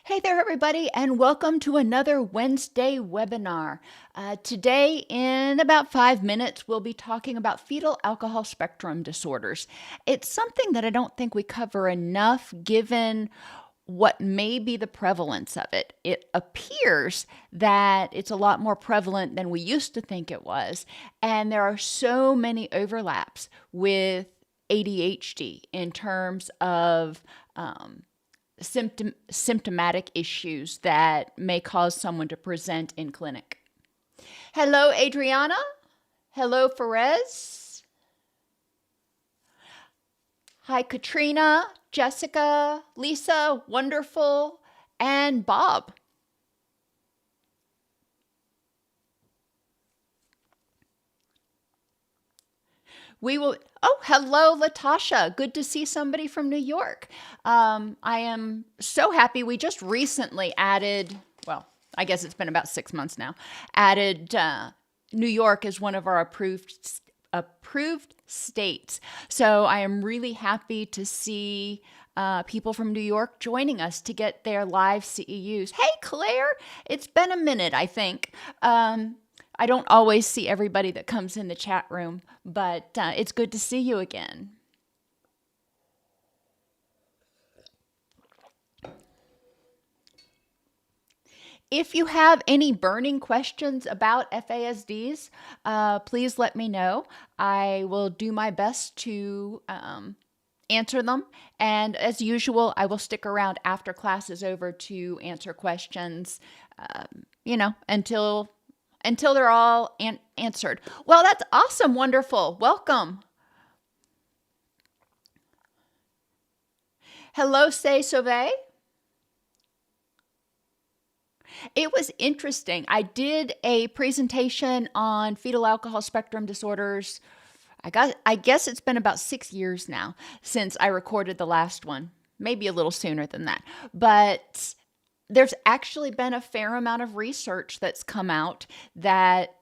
Hey there, everybody, and welcome to another Wednesday webinar. Today, in about 5 minutes, we'll be talking about fetal alcohol spectrum disorders. It's something that I don't think we cover enough given what may be the prevalence of it. It appears that it's a lot more prevalent than we used to think it was, and there are so many overlaps with ADHD in terms of symptomatic issues that may cause someone to present in clinic. Hello, Adriana. Hello, Perez. Hi, Katrina, Jessica, Lisa, wonderful, and Bob. Hello, Latasha. Good to see somebody from New York. I am so happy. We just recently added, I guess it's been about 6 months now, added New York as one of our approved states. So I am really happy to see people from New York joining us to get their live CEUs. Hey, Claire, it's been a minute, I think. I don't always see everybody that comes in the chat room, but it's good to see you again. If you have any burning questions about FASDs, please let me know. I will do my best to answer them. And as usual, I will stick around after class is over to answer questions, until they're all answered. Well, that's awesome. Wonderful. Welcome. Hello, Say Sauvé. It was interesting. I did a presentation on fetal alcohol spectrum disorders. I guess it's been about 6 years now since I recorded the last one, maybe a little sooner than that. But there's actually been a fair amount of research that's come out that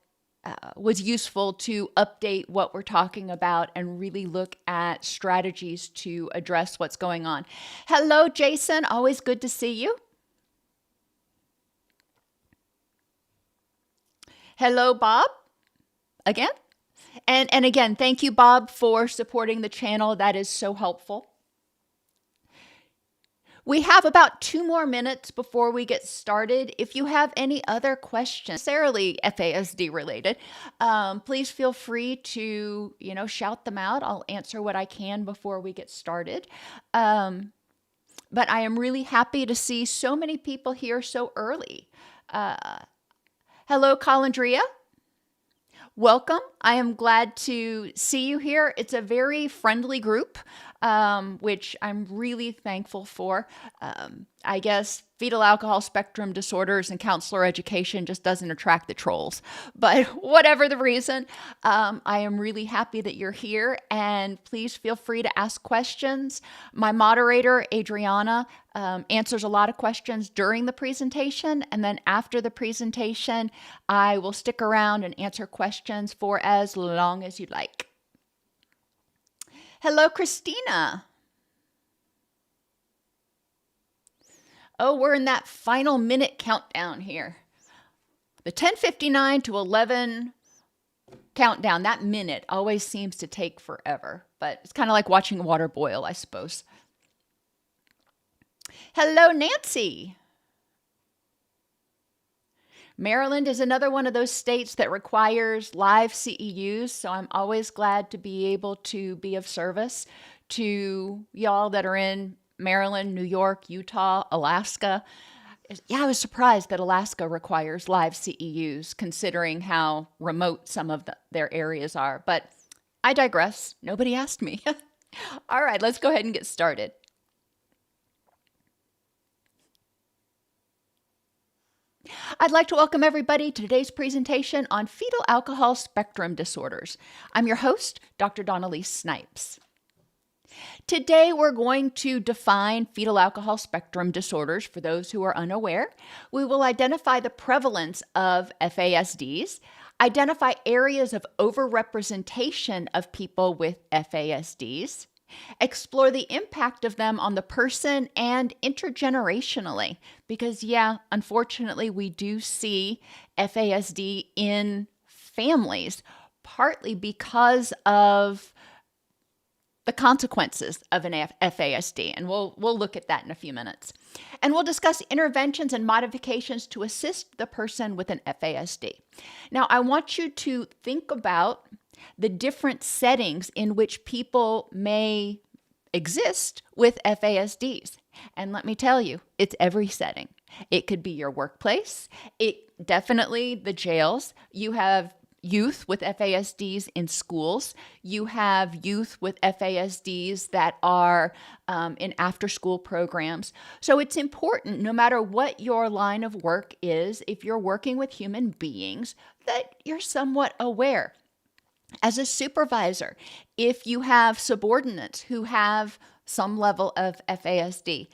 was useful to update what we're talking about and really look at strategies to address what's going on. Hello, Jason. Always good to see you. Hello, Bob. Again. And again, thank you, Bob, for supporting the channel. That is so helpful. We have about 2 more minutes before we get started. If you have any other questions, necessarily FASD related, please feel free to, shout them out. I'll answer what I can before we get started. But I am really happy to see so many people here so early. Hello, Colandria. Welcome. I am glad to see you here. It's a very friendly group, which I'm really thankful for. I guess fetal alcohol spectrum disorders and counselor education just doesn't attract the trolls. But whatever the reason, I am really happy that you're here, and please feel free to ask questions. My moderator, Adriana, answers a lot of questions during the presentation, and then after the presentation, I will stick around and answer questions for as long as you'd like. Hello, Christina. Oh, we're in that final minute countdown here. The 10:59 to 11 countdown, that minute always seems to take forever, but it's kind of like watching water boil, I suppose. Hello, Nancy. Maryland is another one of those states that requires live CEUs, so I'm always glad to be able to be of service to y'all that are in Maryland, New York, Utah, Alaska. Yeah, I was surprised that Alaska requires live CEUs, considering how remote some of their areas are. But I digress. Nobody asked me. All right, let's go ahead and get started. I'd like to welcome everybody to today's presentation on fetal alcohol spectrum disorders. I'm your host, Dr. Elise Snipes. Today, we're going to define fetal alcohol spectrum disorders for those who are unaware. We will identify the prevalence of FASDs, identify areas of overrepresentation of people with FASDs, explore the impact of them on the person and intergenerationally, Because, yeah, unfortunately, we do see FASD in families, partly because of the consequences of an FASD, and we'll look at that in a few minutes. And we'll discuss interventions and modifications to assist the person with an FASD. Now, I want you to think about the different settings in which people may exist with FASDs. And let me tell you, it's every setting. It could be your workplace, definitely the jails. You have youth with FASDs in schools. You have youth with FASDs that are in after-school programs. So it's important, no matter what your line of work is, if you're working with human beings, that you're somewhat aware. As a supervisor, if you have subordinates who have some level of FASD,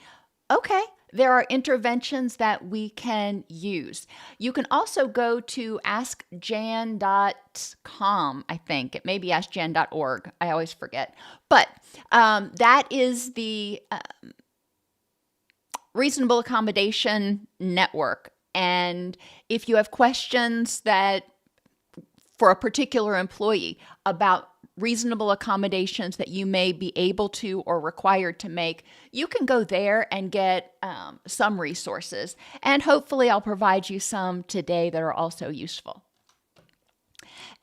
okay, there are interventions that we can use. You can also go to askjan.com, I think. It may be askjan.org. I always forget. But that is the Reasonable Accommodation Network. And if you have questions that for a particular employee about reasonable accommodations that you may be able to or required to make, you can go there and get some resources. And hopefully I'll provide you some today that are also useful.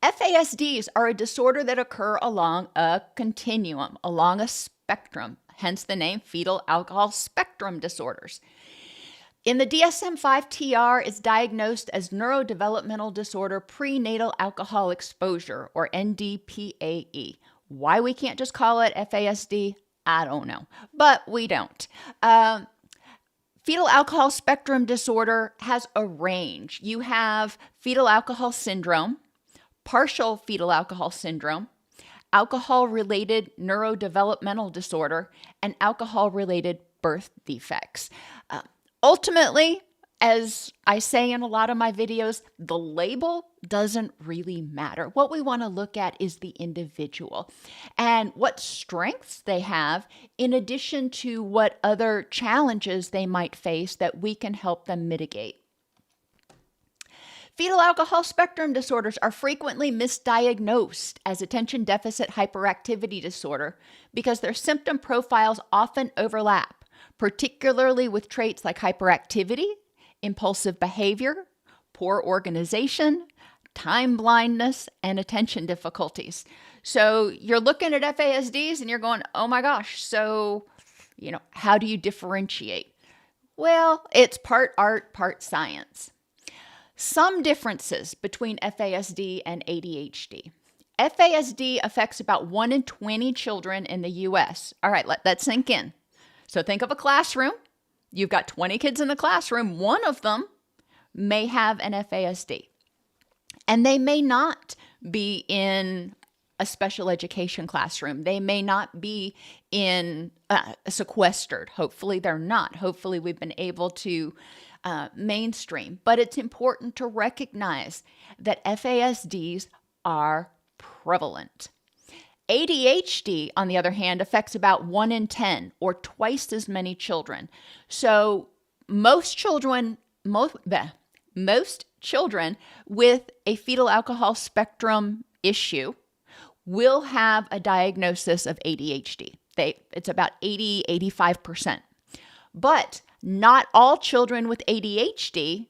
FASDs are a disorder that occur along a continuum, along a spectrum, hence the name fetal alcohol spectrum disorders. In the DSM-5 TR, it's diagnosed as neurodevelopmental disorder prenatal alcohol exposure, or NDPAE. Why we can't just call it FASD, I don't know, but we don't. Fetal alcohol spectrum disorder has a range. You have fetal alcohol syndrome, partial fetal alcohol syndrome, alcohol-related neurodevelopmental disorder, and alcohol-related birth defects. Ultimately, as I say in a lot of my videos, the label doesn't really matter. What we want to look at is the individual and what strengths they have, in addition to what other challenges they might face that we can help them mitigate. Fetal alcohol spectrum disorders are frequently misdiagnosed as attention deficit hyperactivity disorder because their symptom profiles often overlap, particularly with traits like hyperactivity, impulsive behavior, poor organization, time blindness, and attention difficulties. So you're looking at FASDs and you're going, oh my gosh, so, how do you differentiate? Well, it's part art, part science. Some differences between FASD and ADHD. FASD affects about 1 in 20 children in the US. All right, let that sink in. So think of a classroom. You've got 20 kids in the classroom. One of them may have an FASD. And they may not be in a special education classroom. They may not be in sequestered. Hopefully they're not. Hopefully we've been able to mainstream. But it's important to recognize that FASDs are prevalent. ADHD, on the other hand, affects about 1 in 10, or twice as many children. So most children with a fetal alcohol spectrum issue will have a diagnosis of ADHD. It's about 85%. But not all children with ADHD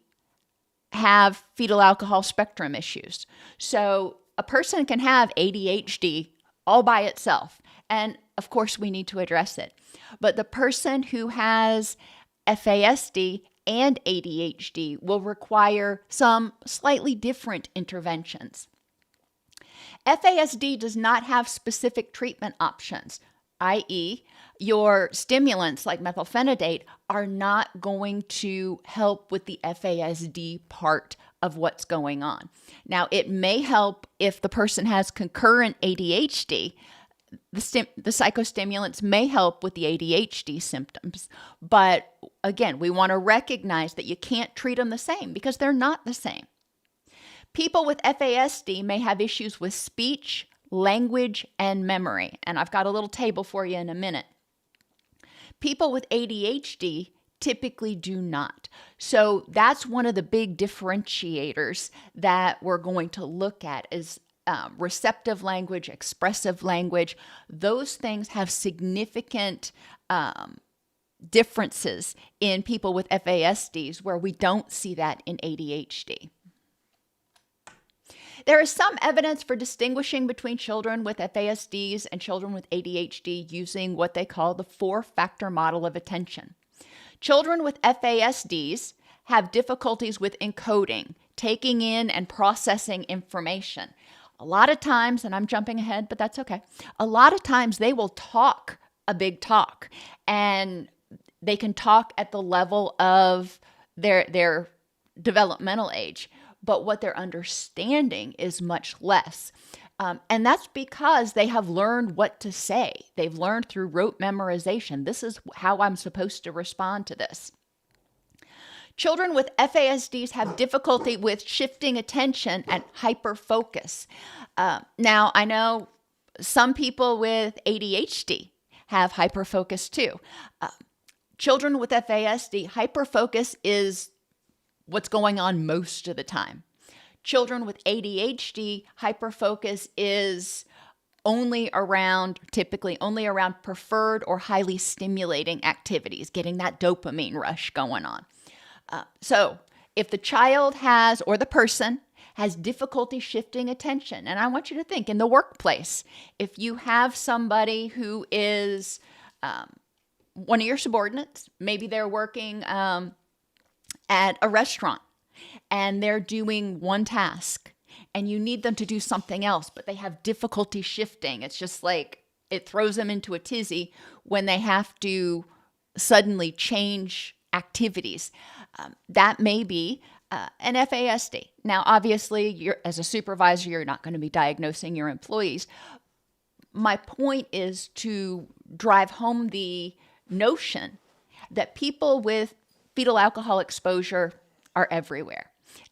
have fetal alcohol spectrum issues. So a person can have ADHD all by itself. And of course, we need to address it. But the person who has FASD and ADHD will require some slightly different interventions. FASD does not have specific treatment options, i.e., your stimulants like methylphenidate are not going to help with the FASD part of what's going on. Now, it may help if the person has concurrent ADHD. The psychostimulants may help with the ADHD symptoms. But again, we want to recognize that you can't treat them the same because they're not the same. People with FASD may have issues with speech, language, and memory. And I've got a little table for you in a minute. People with ADHD typically do not. So that's one of the big differentiators that we're going to look at is receptive language, expressive language. Those things have significant differences in people with FASDs where we don't see that in ADHD. There is some evidence for distinguishing between children with FASDs and children with ADHD using what they call the four-factor model of attention. Children with FASDs have difficulties with encoding, taking in and processing information. A lot of times, and I'm jumping ahead, but that's okay, a lot of times they will talk a big talk, and they can talk at the level of their developmental age, but what they're understanding is much less. And that's because they have learned what to say. They've learned through rote memorization. This is how I'm supposed to respond to this. Children with FASDs have difficulty with shifting attention and hyperfocus. Now, I know some people with ADHD have hyperfocus too. Children with FASD, hyperfocus is what's going on most of the time. Children with ADHD, hyperfocus is typically only around preferred or highly stimulating activities, getting that dopamine rush going on. So if the child has, or the person has difficulty shifting attention, and I want you to think in the workplace, if you have somebody who is one of your subordinates, maybe they're working at a restaurant and they're doing one task and you need them to do something else, but they have difficulty shifting. It's just like it throws them into a tizzy when they have to suddenly change activities. That may be an FASD. Now, obviously, as a supervisor, you're not going to be diagnosing your employees. My point is to drive home the notion that people with fetal alcohol exposure are everywhere.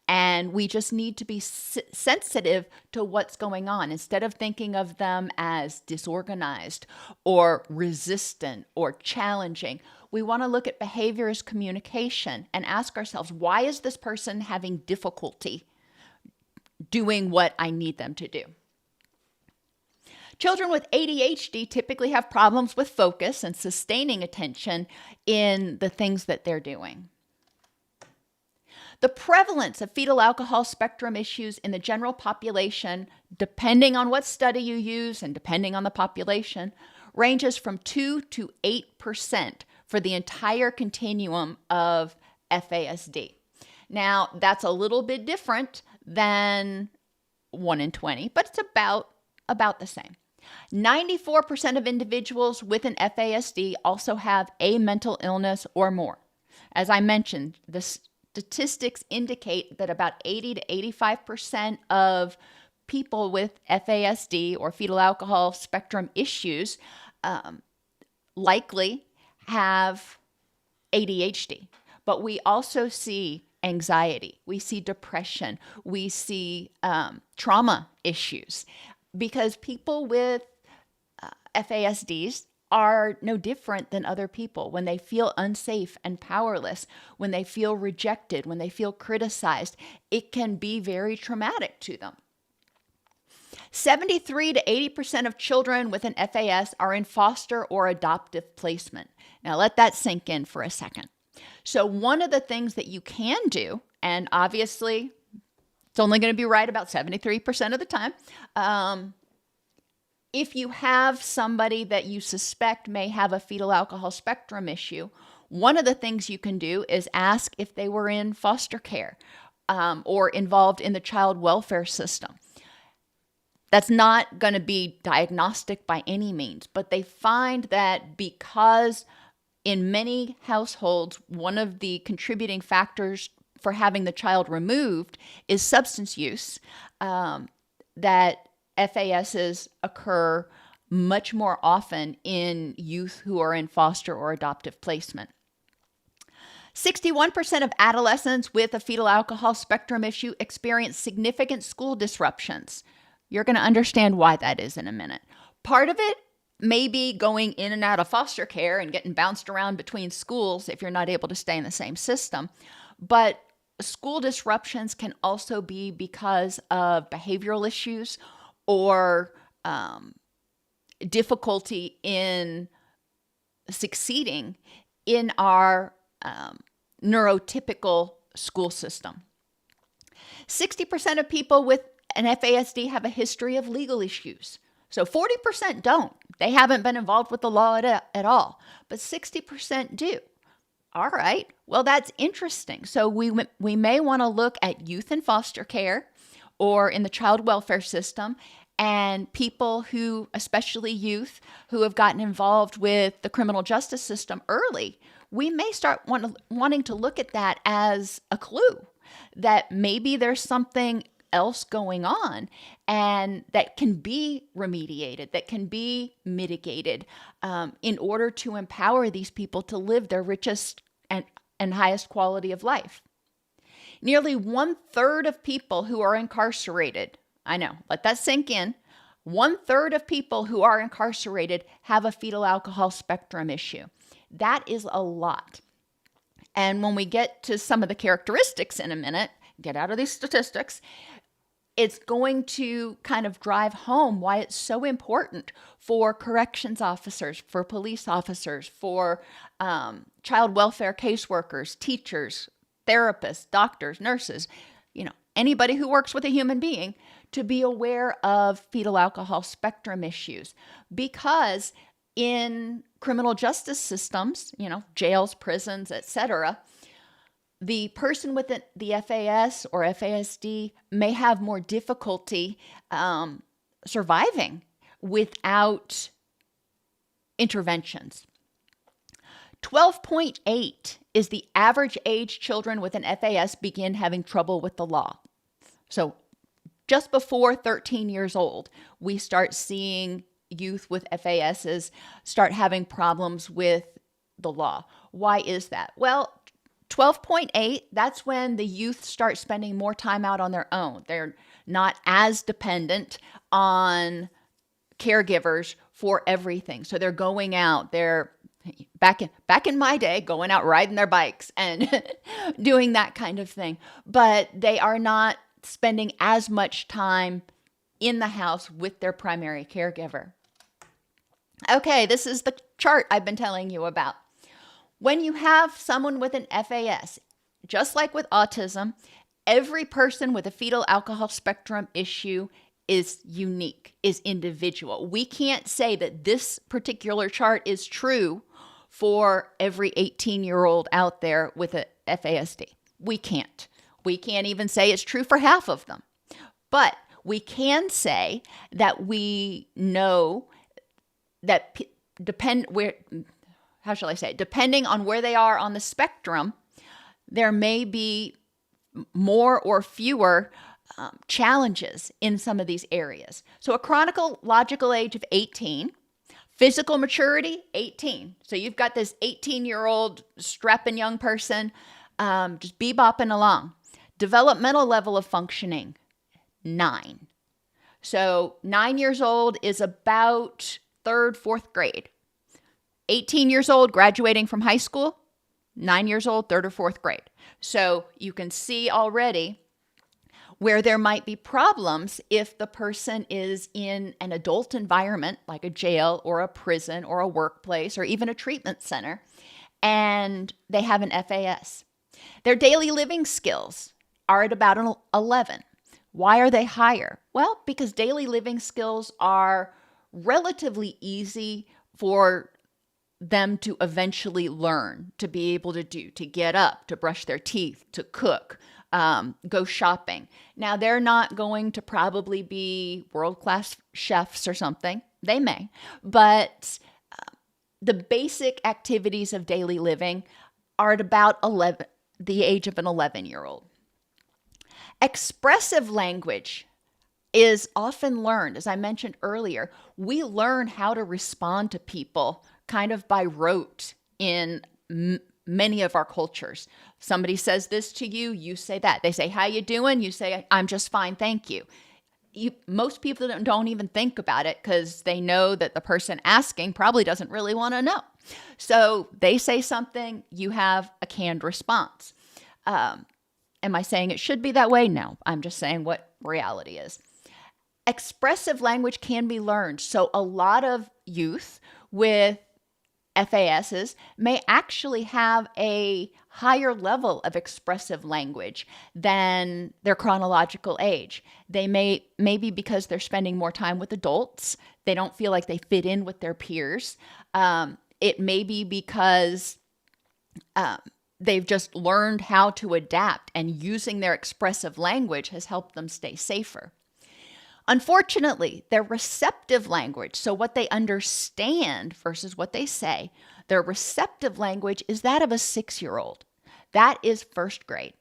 And we just need to be sensitive to what's going on. Instead of thinking of them as disorganized or resistant or challenging, we want to look at behavior as communication and ask ourselves, why is this person having difficulty doing what I need them to do? Children with ADHD typically have problems with focus and sustaining attention in the things that they're doing. The prevalence of fetal alcohol spectrum issues in the general population, depending on what study you use and depending on the population, ranges from 2 to 8% for the entire continuum of FASD. Now, that's a little bit different than 1 in 20, but it's about the same. 94% of individuals with an FASD also have a mental illness or more. As I mentioned, the statistics indicate that about 80 to 85% of people with FASD or fetal alcohol spectrum issues likely have ADHD. But we also see anxiety, we see depression, we see trauma issues, because people with FASDs are no different than other people. When they feel unsafe and powerless, when they feel rejected, when they feel criticized, it can be very traumatic to them. 73 to 80% of children with an FAS are in foster or adoptive placement. Now let that sink in for a second. So one of the things that you can do, and obviously it's only going to be right about 73% of the time, if you have somebody that you suspect may have a fetal alcohol spectrum issue, one of the things you can do is ask if they were in foster care or involved in the child welfare system. That's not going to be diagnostic by any means, but they find that because in many households, one of the contributing factors for having the child removed is substance use, that FASs occur much more often in youth who are in foster or adoptive placement. 61% of adolescents with a fetal alcohol spectrum issue experience significant school disruptions. You're going to understand why that is in a minute. Part of it maybe going in and out of foster care and getting bounced around between schools if you're not able to stay in the same system. But school disruptions can also be because of behavioral issues or difficulty in succeeding in our neurotypical school system. 60% of people with an FASD have a history of legal issues. So 40% don't. They haven't been involved with the law at all, but 60% do. All right, well, that's interesting. So we may want to look at youth in foster care or in the child welfare system, and people who, especially youth, who have gotten involved with the criminal justice system early. We may start wanting to look at that as a clue that maybe there's something else going on and that can be remediated, that can be mitigated in order to empower these people to live their richest and highest quality of life. Nearly 1/3 of people who are incarcerated, I know, let that sink in, 1/3 of people who are incarcerated have a fetal alcohol spectrum issue. That is a lot. And when we get to some of the characteristics in a minute, get out of these statistics, it's going to kind of drive home why it's so important for corrections officers, for police officers, for child welfare caseworkers, teachers, therapists, doctors, nurses, anybody who works with a human being to be aware of fetal alcohol spectrum issues. Because in criminal justice systems, jails, prisons, etc., the person with the FAS or FASD may have more difficulty surviving without interventions. 12.8 is the average age children with an FAS begin having trouble with the law. So just before 13 years old, we start seeing youth with FASs start having problems with the law. Why is that? Well, 12.8, that's when the youth start spending more time out on their own. They're not as dependent on caregivers for everything. So they're going out, they're back in my day, going out riding their bikes and doing that kind of thing. But they are not spending as much time in the house with their primary caregiver. Okay, this is the chart I've been telling you about. When you have someone with an FAS, just like with autism, every person with a fetal alcohol spectrum issue is unique, is individual. We can't say that this particular chart is true for every 18-year-old out there with a FASD. We can't. We can't even say it's true for half of them. But we can say that we know that depending on where they are on the spectrum, there may be more or fewer challenges in some of these areas. So a chronological age of 18, physical maturity, 18. So you've got this 18-year-old strapping young person just bebopping along. Developmental level of functioning, 9. So 9 years old is about 3rd, 4th grade. 18 years old, graduating from high school, 9 years old, 3rd or 4th grade. So you can see already where there might be problems if the person is in an adult environment like a jail or a prison or a workplace or even a treatment center, and they have an FAS. Their daily living skills are at about an 11. Why are they higher? Well, because daily living skills are relatively easy for them to eventually learn, to be able to do, to get up, to brush their teeth, to cook, go shopping. Now, they're not going to probably be world-class chefs or something. They may, but the basic activities of daily living are at about the age of an 11-year-old. Expressive language is often learned. As I mentioned earlier, we learn how to respond to people kind of by rote in many of our cultures. Somebody says this to you, you say that. They say, "How you doing?" You say, "I'm just fine, thank you." most people don't even think about it because they know that the person asking probably doesn't really want to know. So they say something, you have a canned response. Am I saying it should be that way? No, I'm just saying what reality is. Expressive language can be learned. So a lot of youth with FASs may actually have a higher level of expressive language than their chronological age. They maybe because they're spending more time with adults, they don't feel like they fit in with their peers. It may be because they've just learned how to adapt, and using their expressive language has helped them stay safer. Unfortunately, their receptive language, so what they understand versus what they say, their receptive language is that of a 6-year-old. That is first grade.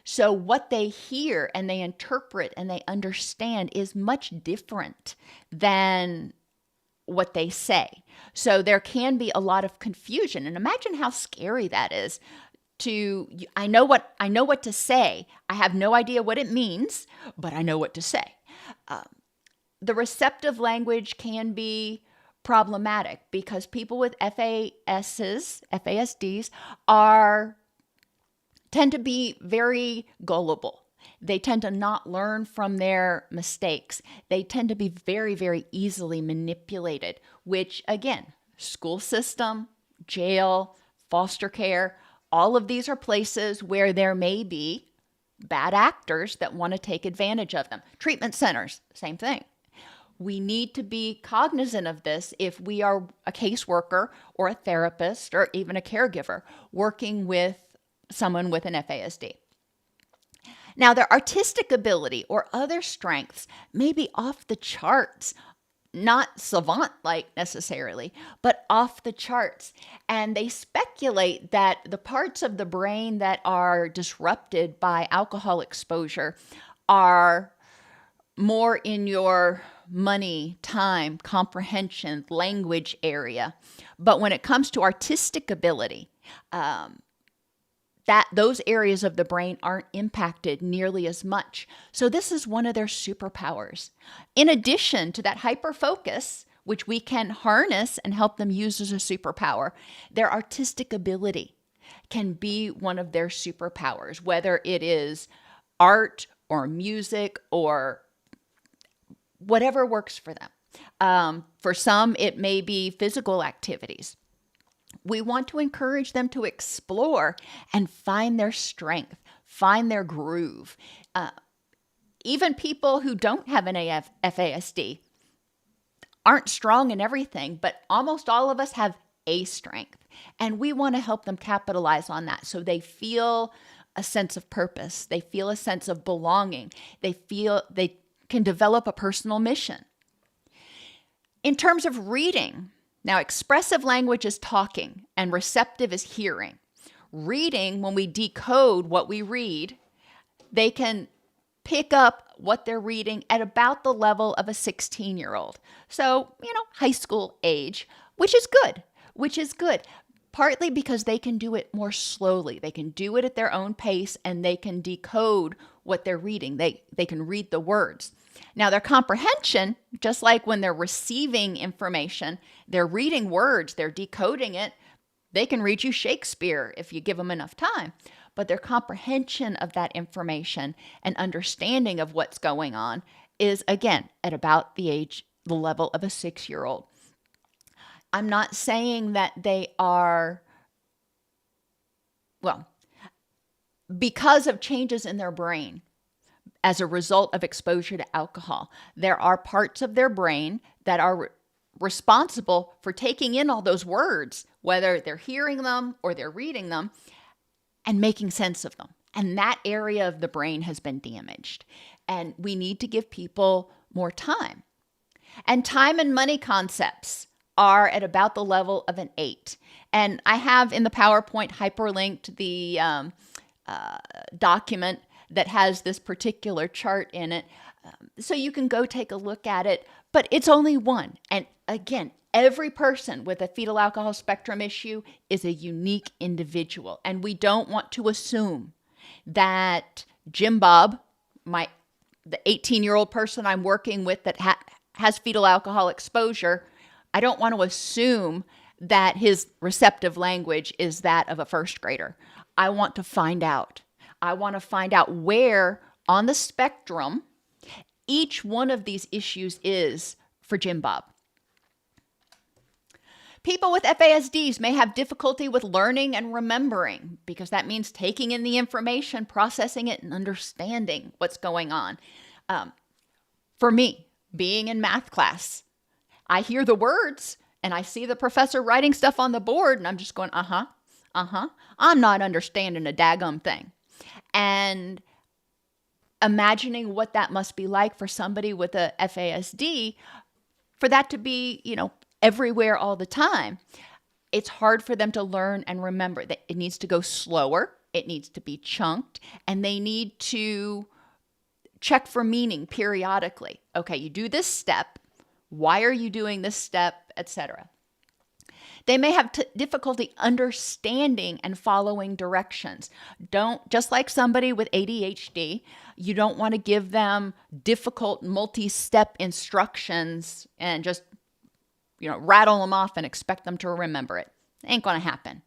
So what they hear and they interpret and they understand is much different than what they say. So there can be a lot of confusion. And imagine how scary that is. I know what to say. I have no idea what it means, but I know what to say. The receptive language can be problematic because people with FASDs tend to be very gullible. They tend to not learn from their mistakes. They tend to be very, very easily manipulated, which again, school system, jail, foster care, all of these are places where there may be bad actors that want to take advantage of them. Treatment centers, same thing. We need to be cognizant of this if we are a caseworker or a therapist or even a caregiver working with someone with an FASD. Now, their artistic ability or other strengths may be off the charts, not savant-like necessarily, but off the charts. And they speculate that the parts of the brain that are disrupted by alcohol exposure are more in your money, time, comprehension, language area. But when it comes to artistic ability, those areas of the brain aren't impacted nearly as much. So this is one of their superpowers. In addition to that hyperfocus, which we can harness and help them use as a superpower, their artistic ability can be one of their superpowers, whether it is art or music or whatever works for them. For some, it may be physical activities. We want to encourage them to explore and find their strength, find their groove. Even people who don't have an FASD aren't strong in everything, but almost all of us have a strength. And we want to help them capitalize on that so they feel a sense of purpose. They feel a sense of belonging. They feel they can develop a personal mission. In terms of reading, now, expressive language is talking and receptive is hearing. Reading, when we decode what we read, they can pick up what they're reading at about the level of a 16-year-old. So, high school age, which is good. Partly because they can do it more slowly. They can do it at their own pace and they can decode what they're reading. They can read the words. Now, their comprehension, just like when they're receiving information, they're reading words, they're decoding it. They can read you Shakespeare if you give them enough time. But their comprehension of that information and understanding of what's going on is, again, at about the level of a 6-year-old. I'm not saying that they are, because of changes in their brain, as a result of exposure to alcohol, there are parts of their brain that are responsible for taking in all those words, whether they're hearing them or they're reading them, and making sense of them. And that area of the brain has been damaged. And we need to give people more time. And time and money concepts are at about the level of an 8. And I have in the PowerPoint hyperlinked the document that has this particular chart in it. So you can go take a look at it, but it's only one. And again, every person with a fetal alcohol spectrum issue is a unique individual. And we don't want to assume that Jim Bob, the 18-year-old person I'm working with that has fetal alcohol exposure, I don't want to assume that his receptive language is that of a first grader. I want to find out. I want to find out where on the spectrum each one of these issues is for Jim Bob. People with FASDs may have difficulty with learning and remembering because that means taking in the information, processing it, and understanding what's going on. For me, being in math class, I hear the words and I see the professor writing stuff on the board and I'm just going, I'm not understanding a daggum thing. And imagining what that must be like for somebody with a FASD, for that to be, everywhere all the time, it's hard for them to learn and remember. That it needs to go slower, it needs to be chunked, and they need to check for meaning periodically. Okay, you do this step. Why are you doing this step, etc.? They may have difficulty understanding and following directions. Just like somebody with ADHD, you don't want to give them difficult multi-step instructions and just rattle them off and expect them to remember it. It ain't going to happen.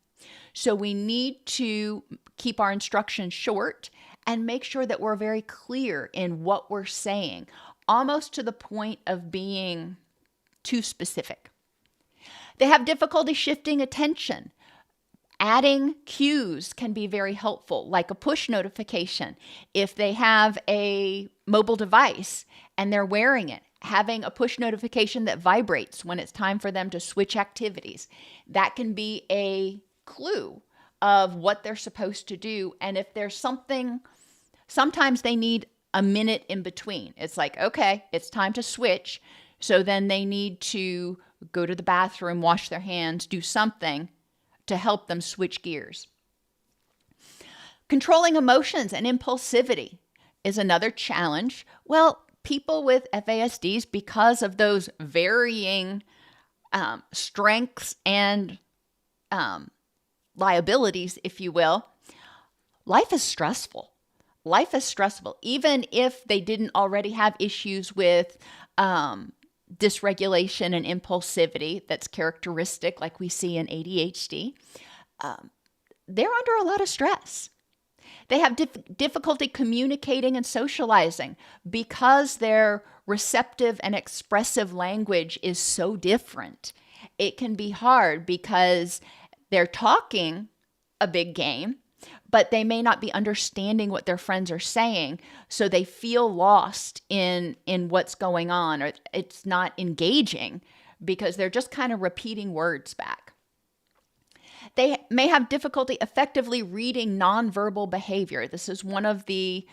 So we need to keep our instructions short and make sure that we're very clear in what we're saying, almost to the point of being too specific. They have difficulty shifting attention. Adding cues can be very helpful, like a push notification. If they have a mobile device and they're wearing it, having a push notification that vibrates when it's time for them to switch activities. That can be a clue of what they're supposed to do. And if there's something, sometimes they need a minute in between. It's like, okay, it's time to switch. So then they need to go to the bathroom, wash their hands, do something to help them switch gears. Controlling emotions and impulsivity is another challenge. Well, people with FASDs, because of those varying strengths and liabilities, if you will, life is stressful. Life is stressful. Even if they didn't already have issues with dysregulation and impulsivity that's characteristic like we see in ADHD, they're under a lot of stress. They have difficulty communicating and socializing because their receptive and expressive language is so different. It can be hard because they're talking a big game, but they may not be understanding what their friends are saying, so they feel lost in what's going on, or it's not engaging because they're just kind of repeating words back. They may have difficulty effectively reading nonverbal behavior. This is one of the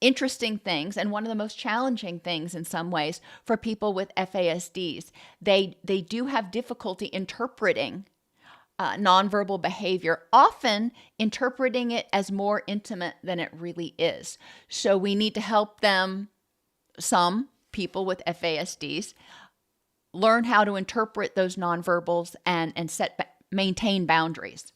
interesting things and one of the most challenging things in some ways for people with FASDs. They do have difficulty interpreting nonverbal behavior, often interpreting it as more intimate than it really is. So we need to help them, some people with FASDs, learn how to interpret those nonverbals and maintain boundaries.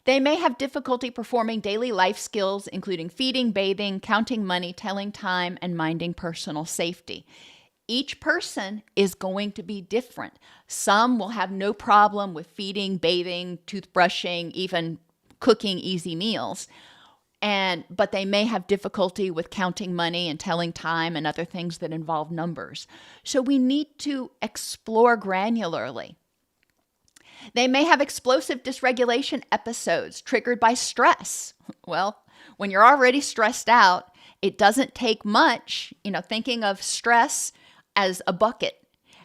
They may have difficulty performing daily life skills, including feeding, bathing, counting money, telling time, and minding personal safety. Each person is going to be different. Some will have no problem with feeding, bathing, toothbrushing, even cooking easy meals. But they may have difficulty with counting money and telling time and other things that involve numbers. So we need to explore granularly. They may have explosive dysregulation episodes triggered by stress. Well, when you're already stressed out, it doesn't take much, thinking of stress as a bucket.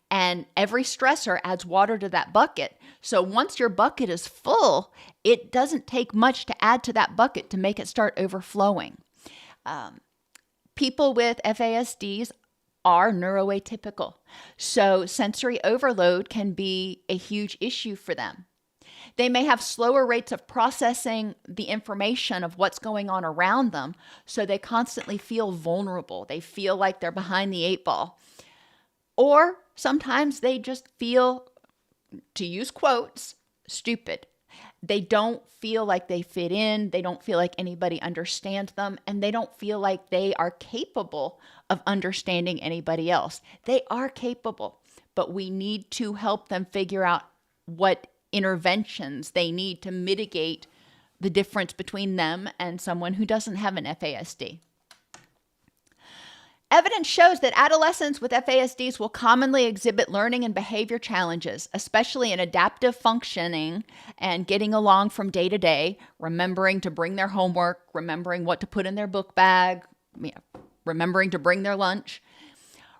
And every stressor adds water to that bucket. So once your bucket is full, it doesn't take much to add to that bucket to make it start overflowing. People with FASDs are neuroatypical. So sensory overload can be a huge issue for them. They may have slower rates of processing the information of what's going on around them, so they constantly feel vulnerable. They feel like they're behind the eight ball. Or sometimes they just feel, to use quotes, stupid. They don't feel like they fit in. They don't feel like anybody understands them, and they don't feel like they are capable of understanding anybody else. They are capable, but we need to help them figure out what interventions they need to mitigate the difference between them and someone who doesn't have an FASD. Evidence shows that adolescents with FASDs will commonly exhibit learning and behavior challenges, especially in adaptive functioning and getting along from day to day, remembering to bring their homework, remembering what to put in their book bag, remembering to bring their lunch,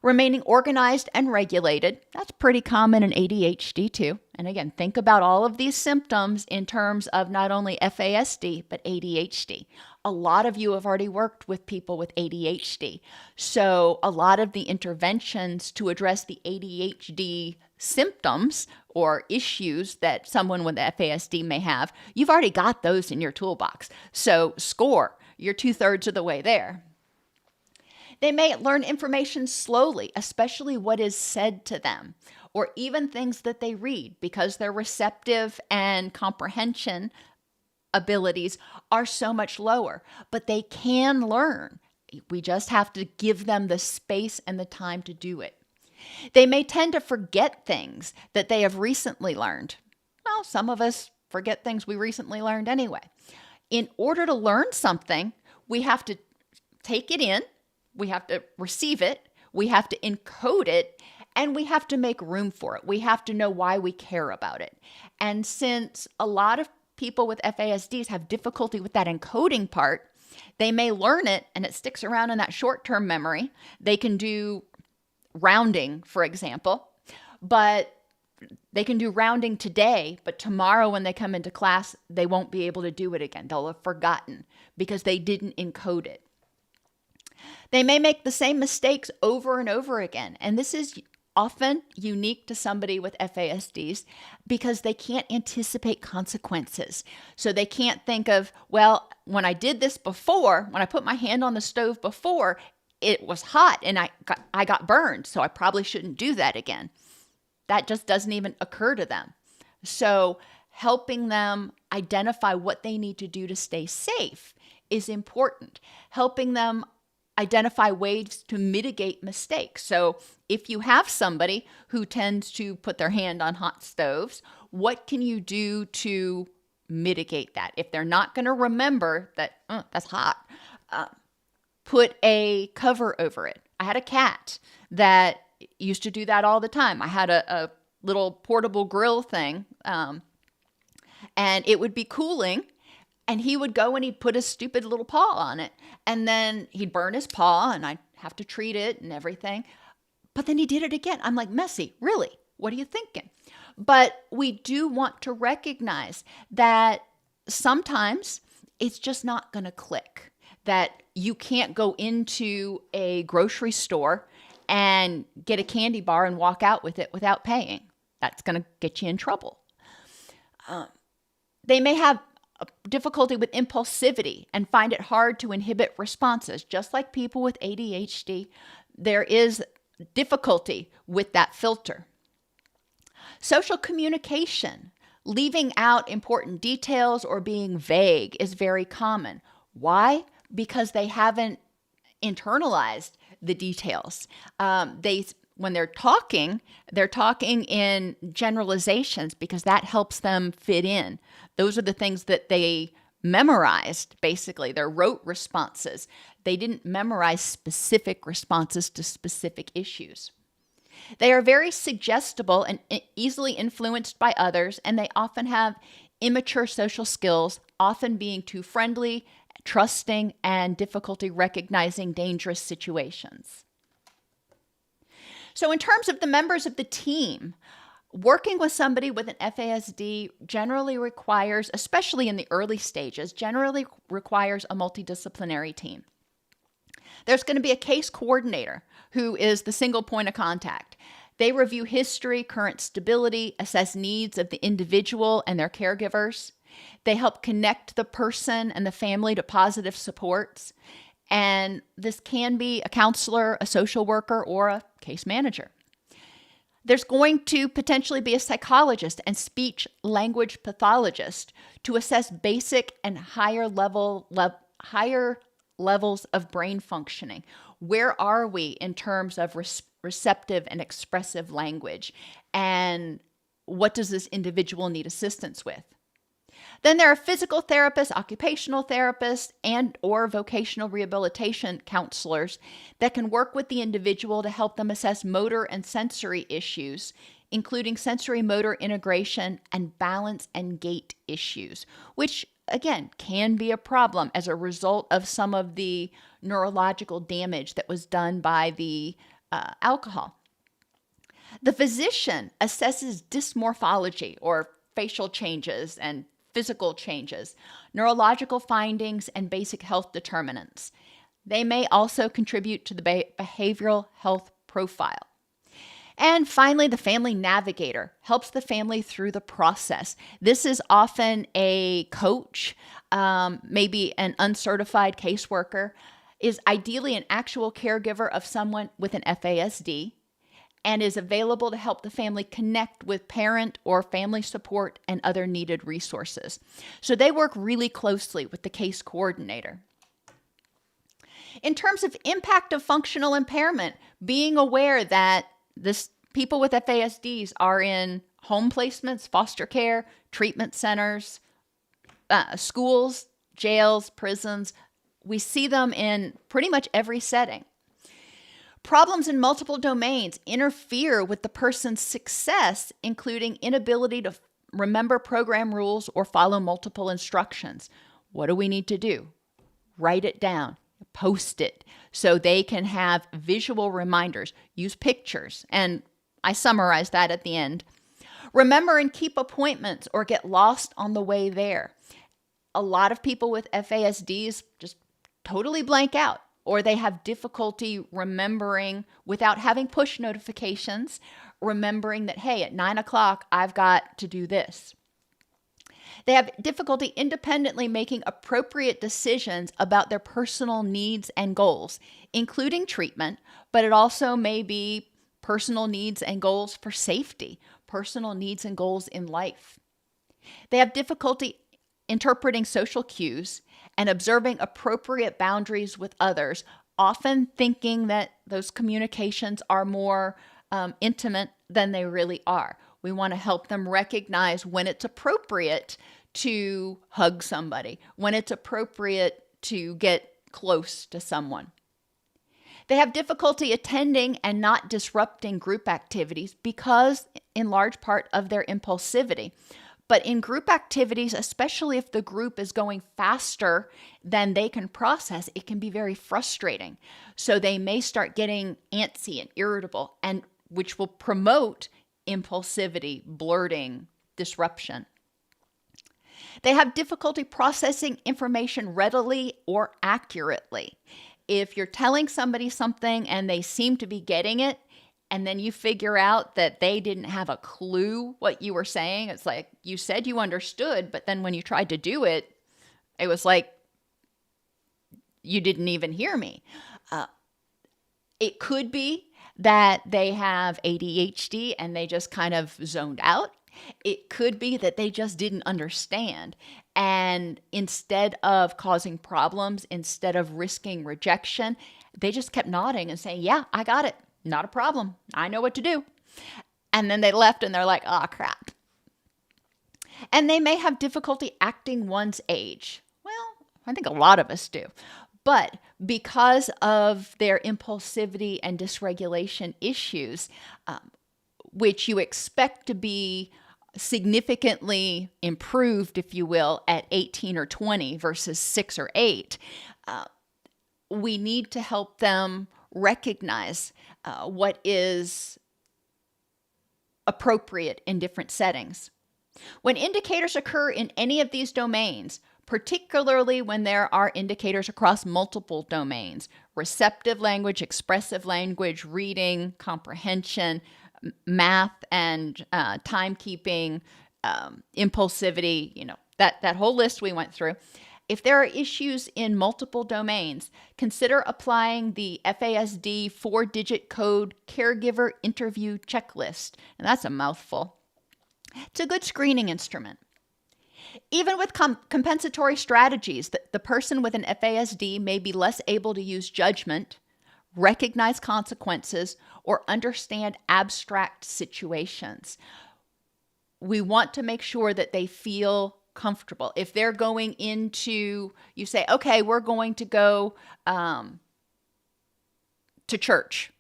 remaining organized and regulated. That's pretty common in ADHD too. And again, think about all of these symptoms in terms of not only FASD, but ADHD. A lot of you have already worked with people with ADHD. So a lot of the interventions to address the ADHD symptoms or issues that someone with FASD may have, you've already got those in your toolbox. So score, you're 2/3 of the way there. They may learn information slowly, especially what is said to them, or even things that they read, because their receptive and comprehension abilities are so much lower. But they can learn. We just have to give them the space and the time to do it. They may tend to forget things that they have recently learned. Well, some of us forget things we recently learned anyway. In order to learn something, we have to take it in, we have to receive it, we have to encode it, and we have to make room for it. We have to know why we care about it. And since a lot of people with FASDs have difficulty with that encoding part, they may learn it and it sticks around in that short-term memory. They can do rounding, for example, but they can do rounding today, but tomorrow when they come into class, they won't be able to do it again. They'll have forgotten because they didn't encode it. They may make the same mistakes over and over again. And this is often unique to somebody with FASDs because they can't anticipate consequences. So they can't think of, well, when I did this before, when I put my hand on the stove before, it was hot and I got burned. So I probably shouldn't do that again. That just doesn't even occur to them. So helping them identify what they need to do to stay safe is important. Helping them identify ways to mitigate mistakes. So if you have somebody who tends to put their hand on hot stoves, what can you do to mitigate that? If they're not going to remember that, that's hot, put a cover over it. I had a cat that used to do that all the time. I had a little portable grill thing, and it would be cooling. And he would go and he'd put his stupid little paw on it. And then he'd burn his paw and I'd have to treat it and everything. But then he did it again. I'm like, Messy, really? What are you thinking? But we do want to recognize that sometimes it's just not going to click. That you can't go into a grocery store and get a candy bar and walk out with it without paying. That's going to get you in trouble. They may have difficulty with impulsivity and find it hard to inhibit responses. Just like people with ADHD, there is difficulty with that filter. Social communication, leaving out important details or being vague is very common. Why? Because they haven't internalized the details. When they're talking in generalizations because that helps them fit in. Those are the things that they memorized, basically. They're rote responses. They didn't memorize specific responses to specific issues. They are very suggestible and easily influenced by others, and they often have immature social skills, often being too friendly, trusting, and difficulty recognizing dangerous situations. So in terms of the members of the team, working with somebody with an FASD generally requires, especially in the early stages, generally requires a multidisciplinary team. There's going to be a case coordinator who is the single point of contact. They review history, current stability, assess needs of the individual and their caregivers. They help connect the person and the family to positive supports. And this can be a counselor, a social worker, or a case manager. There's going to potentially be a psychologist and speech language pathologist to assess basic and higher levels of brain functioning. Where are we in terms of receptive and expressive language? And what does this individual need assistance with? Then there are physical therapists, occupational therapists, and or vocational rehabilitation counselors that can work with the individual to help them assess motor and sensory issues, including sensory motor integration and balance and gait issues, which again can be a problem as a result of some of the neurological damage that was done by the alcohol. The physician assesses dysmorphology or facial changes and physical changes, neurological findings, and basic health determinants. They may also contribute to the behavioral health profile. And finally, the family navigator helps the family through the process. This is often a coach, maybe an uncertified caseworker, is ideally an actual caregiver of someone with an FASD, and is available to help the family connect with parent or family support and other needed resources. So they work really closely with the case coordinator. In terms of impact of functional impairment, being aware that people with FASDs are in home placements, foster care, treatment centers, schools, jails, prisons. We see them in pretty much every setting. Problems in multiple domains interfere with the person's success, including inability to remember program rules or follow multiple instructions. What do we need to do? Write it down, post it, so they can have visual reminders. Use pictures, and I summarize that at the end. Remember and keep appointments or get lost on the way there. A lot of people with FASDs just totally blank out, or they have difficulty remembering without having push notifications, remembering that, hey, at 9 o'clock, I've got to do this. They have difficulty independently making appropriate decisions about their personal needs and goals, including treatment, but it also may be personal needs and goals for safety, personal needs and goals in life. They have difficulty interpreting social cues and observing appropriate boundaries with others, often thinking that those communications are more intimate than they really are. We want to help them recognize when it's appropriate to hug somebody, when it's appropriate to get close to someone. They have difficulty attending and not disrupting group activities because, in large part, of their impulsivity. But in group activities, especially if the group is going faster than they can process, it can be very frustrating. So they may start getting antsy and irritable, and which will promote impulsivity, blurting, disruption. They have difficulty processing information readily or accurately. If you're telling somebody something and they seem to be getting it, and then you figure out that they didn't have a clue what you were saying, it's like you said you understood, but then when you tried to do it, it was like you didn't even hear me. It could be that they have ADHD and they just kind of zoned out. It could be that they just didn't understand. And instead of causing problems, instead of risking rejection, they just kept nodding and saying, yeah, I got it. Not a problem. I know what to do. And then they left and they're like, oh, crap. And they may have difficulty acting one's age. Well, I think a lot of us do. But because of their impulsivity and dysregulation issues, which you expect to be significantly improved, if you will, at 18 or 20 versus 6 or 8, we need to help them recognize what is appropriate in different settings. When indicators occur in any of these domains, particularly when there are indicators across multiple domains, receptive language, expressive language, reading, comprehension, math and timekeeping, impulsivity, that whole list we went through, If there are issues in multiple domains, consider applying the FASD 4-digit code caregiver interview checklist. And that's a mouthful. It's a good screening instrument. Even with compensatory strategies, the person with an FASD may be less able to use judgment, recognize consequences, or understand abstract situations. We want to make sure that they feel comfortable. If they're going into, you say, okay, we're going to go to church.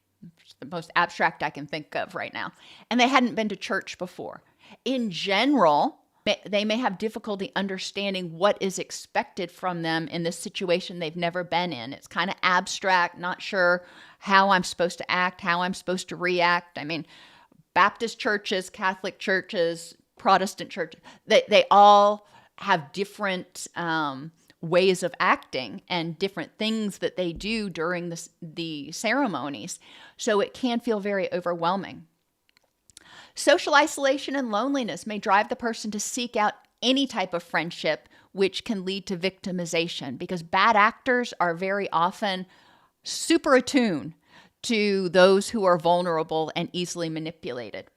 It's the most abstract I can think of right now. And they hadn't been to church before. In general, they may have difficulty understanding what is expected from them in this situation they've never been in. It's kind of abstract, not sure how I'm supposed to act, how I'm supposed to react. I mean, Baptist churches, Catholic churches, Protestant churches, they all have different ways of acting and different things that they do during the ceremonies. So it can feel very overwhelming. Social isolation and loneliness may drive the person to seek out any type of friendship, which can lead to victimization, because bad actors are very often super attuned to those who are vulnerable and easily manipulated.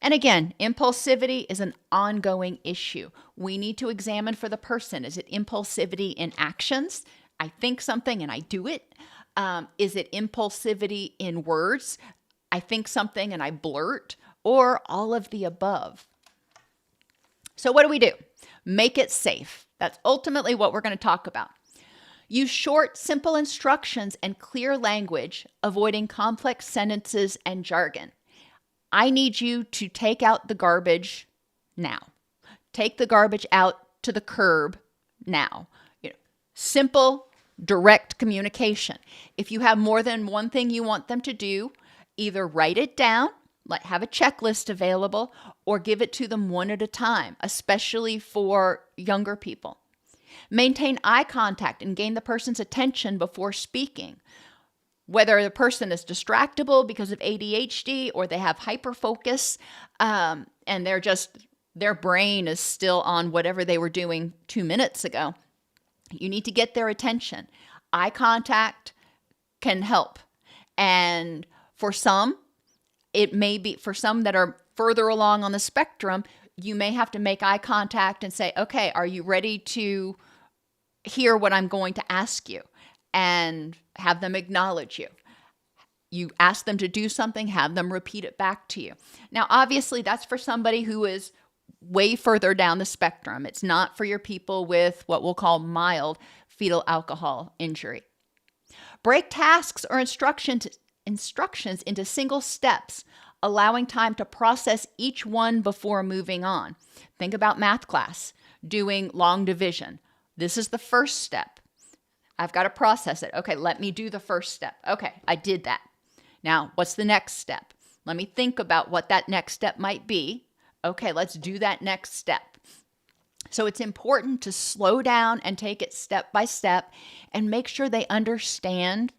And again, impulsivity is an ongoing issue. We need to examine for the person. Is it impulsivity in actions? I think something and I do it. Is it impulsivity in words? I think something and I blurt, or all of the above. So what do? Make it safe. That's ultimately what we're going to talk about. Use short, simple instructions and clear language, avoiding complex sentences and jargon. I need you to take out the garbage now. Take the garbage out to the curb now. Simple, direct communication. If you have more than one thing you want them to do, either write it down, have a checklist available, or give it to them one at a time, especially for younger people. Maintain eye contact and gain the person's attention before speaking. Whether the person is distractible because of ADHD or they have hyperfocus and their brain is still on whatever they were doing 2 minutes ago, you need to get their attention. Eye contact can help. And for some that are further along on the spectrum, you may have to make eye contact and say, okay, are you ready to hear what I'm going to ask you? And have them acknowledge you. You ask them to do something, have them repeat it back to you. Now, obviously, that's for somebody who is way further down the spectrum. It's not for your people with what we'll call mild fetal alcohol injury. Break tasks or instructions into single steps, allowing time to process each one before moving on. Think about math class, doing long division. This is the first step. I've got to process it. Okay, let me do the first step. Okay, I did that. Now, what's the next step? Let me think about what that next step might be. Okay, let's do that next step. So it's important to slow down and take it step by step and make sure they understand,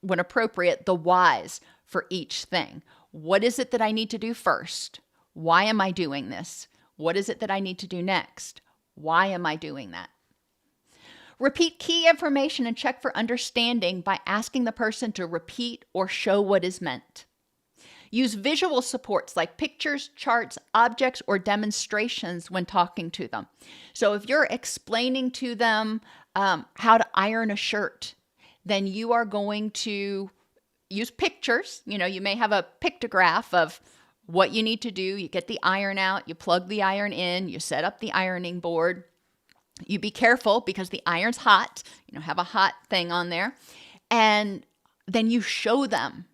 when appropriate, the whys for each thing. What is it that I need to do first? Why am I doing this? What is it that I need to do next? Why am I doing that? Repeat key information and check for understanding by asking the person to repeat or show what is meant. Use visual supports like pictures, charts, objects, or demonstrations when talking to them. So if you're explaining to them how to iron a shirt, then you are going to use pictures. You may have a pictograph of what you need to do. You get the iron out, you plug the iron in, you set up the ironing board. You be careful because the iron's hot, have a hot thing on there. And then you show them,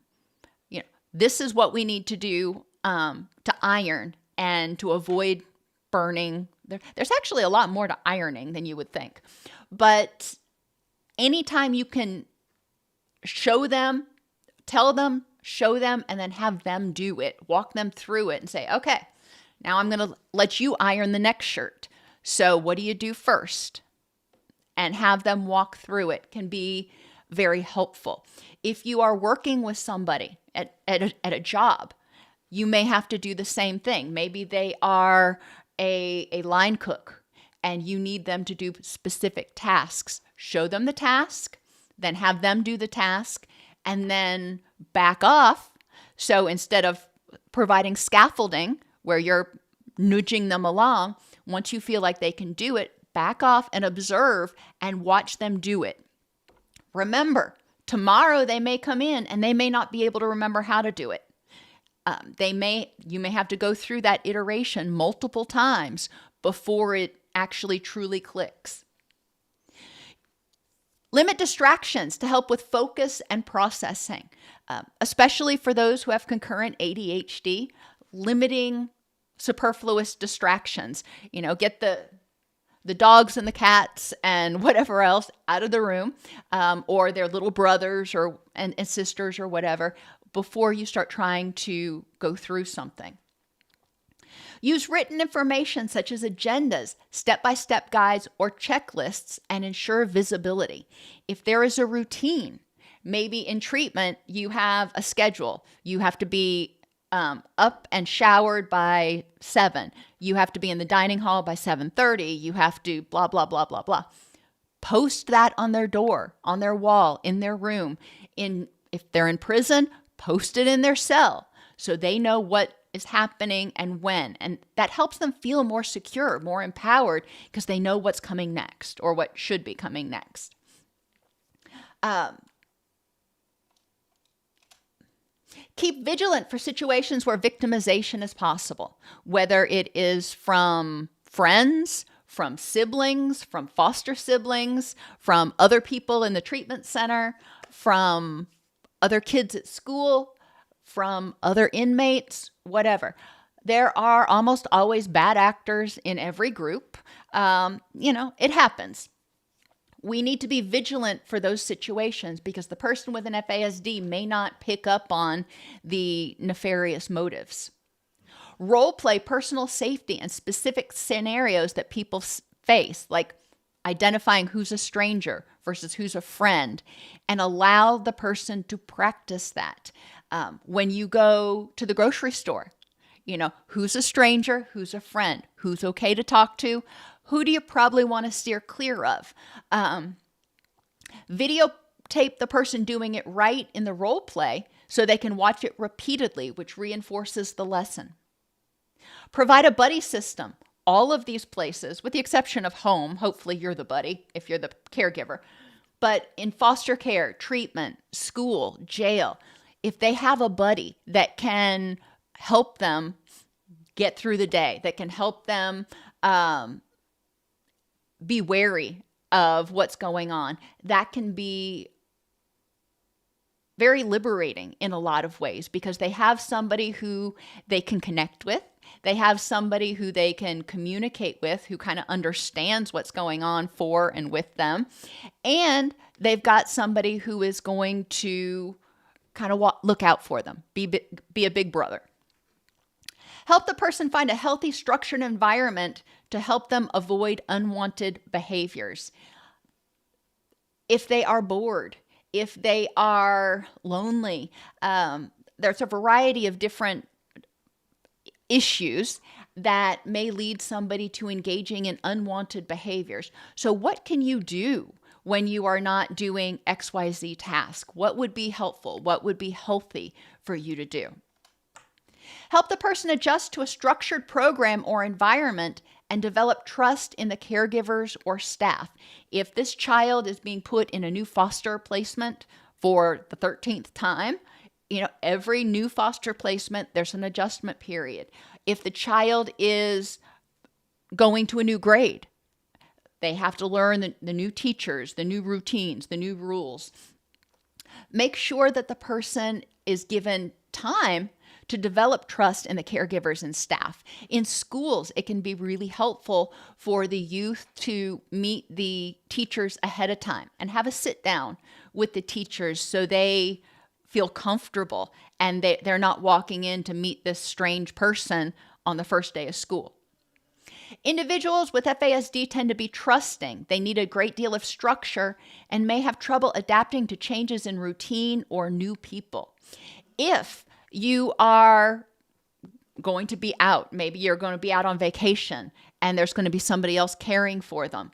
this is what we need to do to iron and to avoid burning. There's actually a lot more to ironing than you would think. But anytime you can show them, tell them, show them, and then have them do it, walk them through it and say, okay, now I'm going to let you iron the next shirt. So what do you do first? And have them walk through it can be very helpful. If you are working with somebody at a job, you may have to do the same thing. Maybe they are a line cook and you need them to do specific tasks. Show them the task, then have them do the task, and then back off. So instead of providing scaffolding where you're nudging them along, once you feel like they can do it, back off and observe and watch them do it. Remember, tomorrow they may come in and they may not be able to remember how to do it. You may have to go through that iteration multiple times before it actually truly clicks. Limit distractions to help with focus and processing, especially for those who have concurrent ADHD. Limiting superfluous distractions. Get the dogs and the cats and whatever else out of the room, or their little brothers and sisters or whatever, before you start trying to go through something. Use written information such as agendas, step-by-step guides, or checklists, and ensure visibility. If there is a routine, maybe in treatment, you have a schedule. You have to be up and showered by 7. You have to be in the dining hall by 7:30. You have to blah, blah, blah, blah, blah. Post that on their door, on their wall, in their room. If they're in prison, post it in their cell so they know what is happening and when. And that helps them feel more secure, more empowered, because they know what's coming next or what should be coming next. Keep vigilant for situations where victimization is possible, whether it is from friends, from siblings, from foster siblings, from other people in the treatment center, from other kids at school, from other inmates, whatever. There are almost always bad actors in every group. It happens. We need to be vigilant for those situations because the person with an FASD may not pick up on the nefarious motives. Role play personal safety and specific scenarios that people face, like identifying who's a stranger versus who's a friend, and allow the person to practice that. When you go to the grocery store, who's a stranger, who's a friend, who's okay to talk to, who do you probably want to steer clear of? Videotape the person doing it right in the role play so they can watch it repeatedly, which reinforces the lesson. Provide a buddy system. All of these places, with the exception of home, hopefully you're the buddy if you're the caregiver, but in foster care, treatment, school, jail, if they have a buddy that can help them get through the day, that can help them be wary of what's going on, that can be very liberating in a lot of ways because they have somebody who they can connect with. They have somebody who they can communicate with, who kind of understands what's going on for and with them. And they've got somebody who is going to kind of look out for them, be a big brother. Help the person find a healthy, structured environment to help them avoid unwanted behaviors. If they are bored, if they are lonely, there's a variety of different issues that may lead somebody to engaging in unwanted behaviors. So what can you do when you are not doing XYZ task? What would be helpful? What would be healthy for you to do? Help the person adjust to a structured program or environment and develop trust in the caregivers or staff. If this child is being put in a new foster placement for the 13th time, every new foster placement, there's an adjustment period. If the child is going to a new grade, they have to learn the new teachers, the new routines, the new rules. Make sure that the person is given time to develop trust in the caregivers and staff. In schools, it can be really helpful for the youth to meet the teachers ahead of time and have a sit down with the teachers so they feel comfortable and they're not walking in to meet this strange person on the first day of school. Individuals with FASD tend to be trusting. They need a great deal of structure and may have trouble adapting to changes in routine or new people. If you are going to be out, maybe you're going to be out on vacation and there's going to be somebody else caring for them.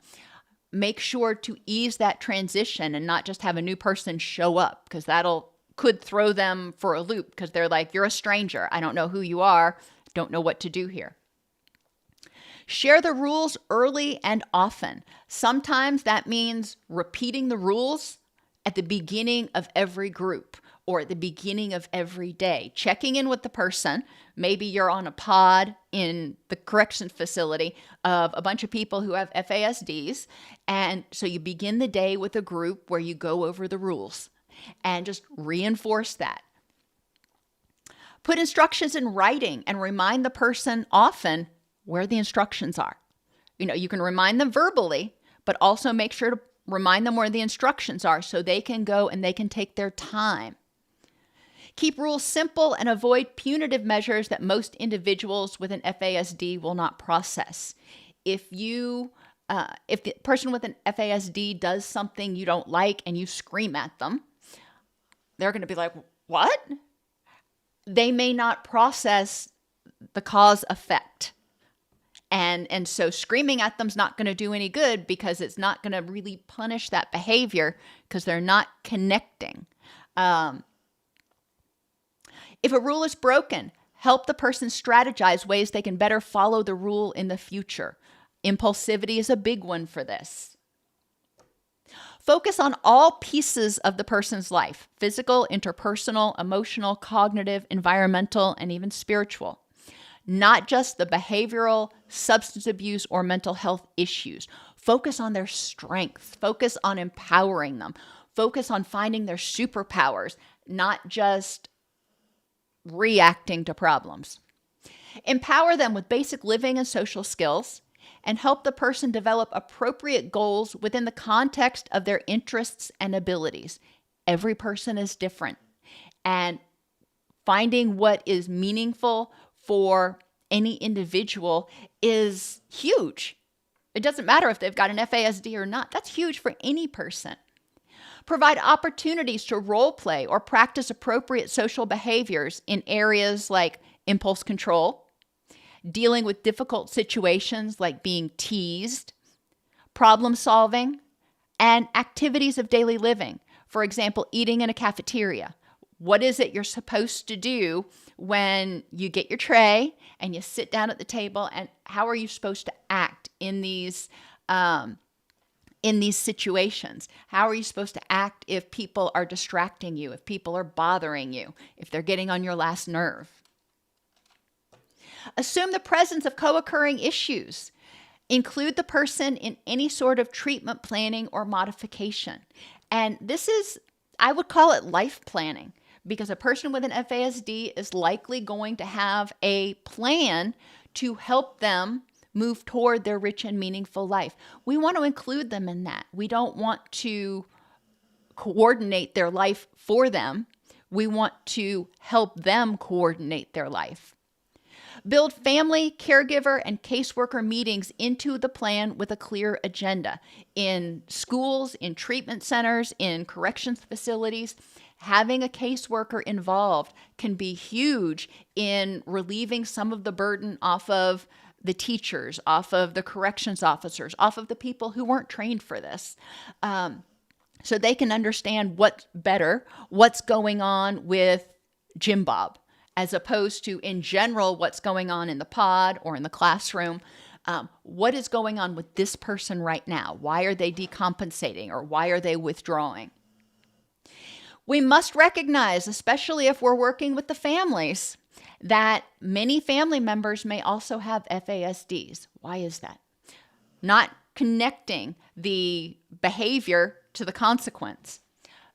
Make sure to ease that transition and not just have a new person show up, because could throw them for a loop, because they're like, you're a stranger. I don't know who you are. Don't know what to do here. Share the rules early and often. Sometimes that means repeating the rules at the beginning of every group or at the beginning of every day, checking in with the person. Maybe you're on a pod in the correction facility of a bunch of people who have FASDs. And so you begin the day with a group where you go over the rules and just reinforce that. Put instructions in writing and remind the person often where the instructions are. You can remind them verbally, but also make sure to remind them where the instructions are so they can go and they can take their time. Keep rules simple and avoid punitive measures that most individuals with an FASD will not process. If the person with an FASD does something you don't like and you scream at them, they're going to be like, what? They may not process the cause effect. And so screaming at them is not going to do any good, because it's not going to really punish that behavior, because they're not connecting. If a rule is broken, help the person strategize ways they can better follow the rule in the future. Impulsivity is a big one for this. Focus on all pieces of the person's life: physical, interpersonal, emotional, cognitive, environmental, and even spiritual. Not just the behavioral, substance abuse, or mental health issues. Focus on their strengths. Focus on empowering them. Focus on finding their superpowers, not just reacting to problems. Empower them with basic living and social skills, and help the person develop appropriate goals within the context of their interests and abilities. Every person is different, and finding what is meaningful for any individual is huge. It doesn't matter if they've got an FASD or not. That's huge for any person. Provide opportunities to role play or practice appropriate social behaviors in areas like impulse control, dealing with difficult situations like being teased, problem solving, and activities of daily living. For example, eating in a cafeteria. What is it you're supposed to do when you get your tray and you sit down at the table, and how are you supposed to act in these situations? How are you supposed to act if people are distracting you, if people are bothering you, if they're getting on your last nerve? Assume the presence of co-occurring issues. Include the person in any sort of treatment planning or modification. And this is, I would call it life planning, because a person with an FASD is likely going to have a plan to help them move toward their rich and meaningful life. We want to include them in that. We don't want to coordinate their life for them. We want to help them coordinate their life. Build family, caregiver, and caseworker meetings into the plan with a clear agenda. In schools, in treatment centers, in corrections facilities, having a caseworker involved can be huge in relieving some of the burden off of the teachers, off of the corrections officers, off of the people who weren't trained for this. So they can understand what's going on with Jim Bob, as opposed to in general what's going on in the pod or in the classroom. What is going on with this person right now? Why are they decompensating, or why are they withdrawing? We must recognize, especially if we're working with the families, that many family members may also have FASDs. Why is that? Not connecting the behavior to the consequence.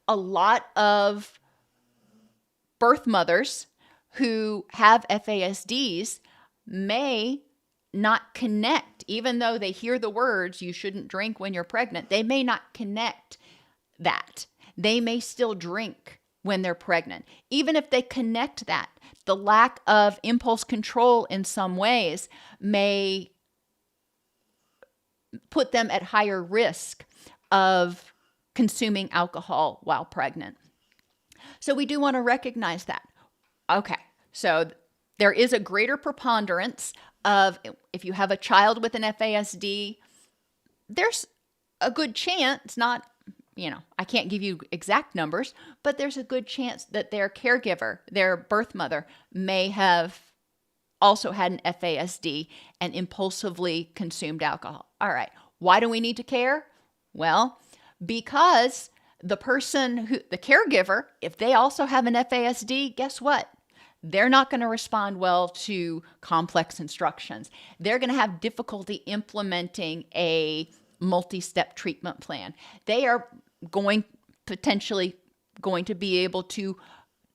A lot of birth mothers who have FASDs may not connect, even though they hear the words, you shouldn't drink when you're pregnant, they may not connect that. They may still drink when they're pregnant. Even if they connect that, the lack of impulse control in some ways may put them at higher risk of consuming alcohol while pregnant. So we do want to recognize that. Okay, so there is a greater preponderance of if you have a child with an FASD, there's a good chance, not, I can't give you exact numbers, but there's a good chance that their caregiver, their birth mother, may have also had an FASD and impulsively consumed alcohol. All right. Why do we need to care? Well, because the caregiver, if they also have an FASD, guess what? They're not going to respond well to complex instructions. They're going to have difficulty implementing a multi-step treatment plan. They are potentially going to be able to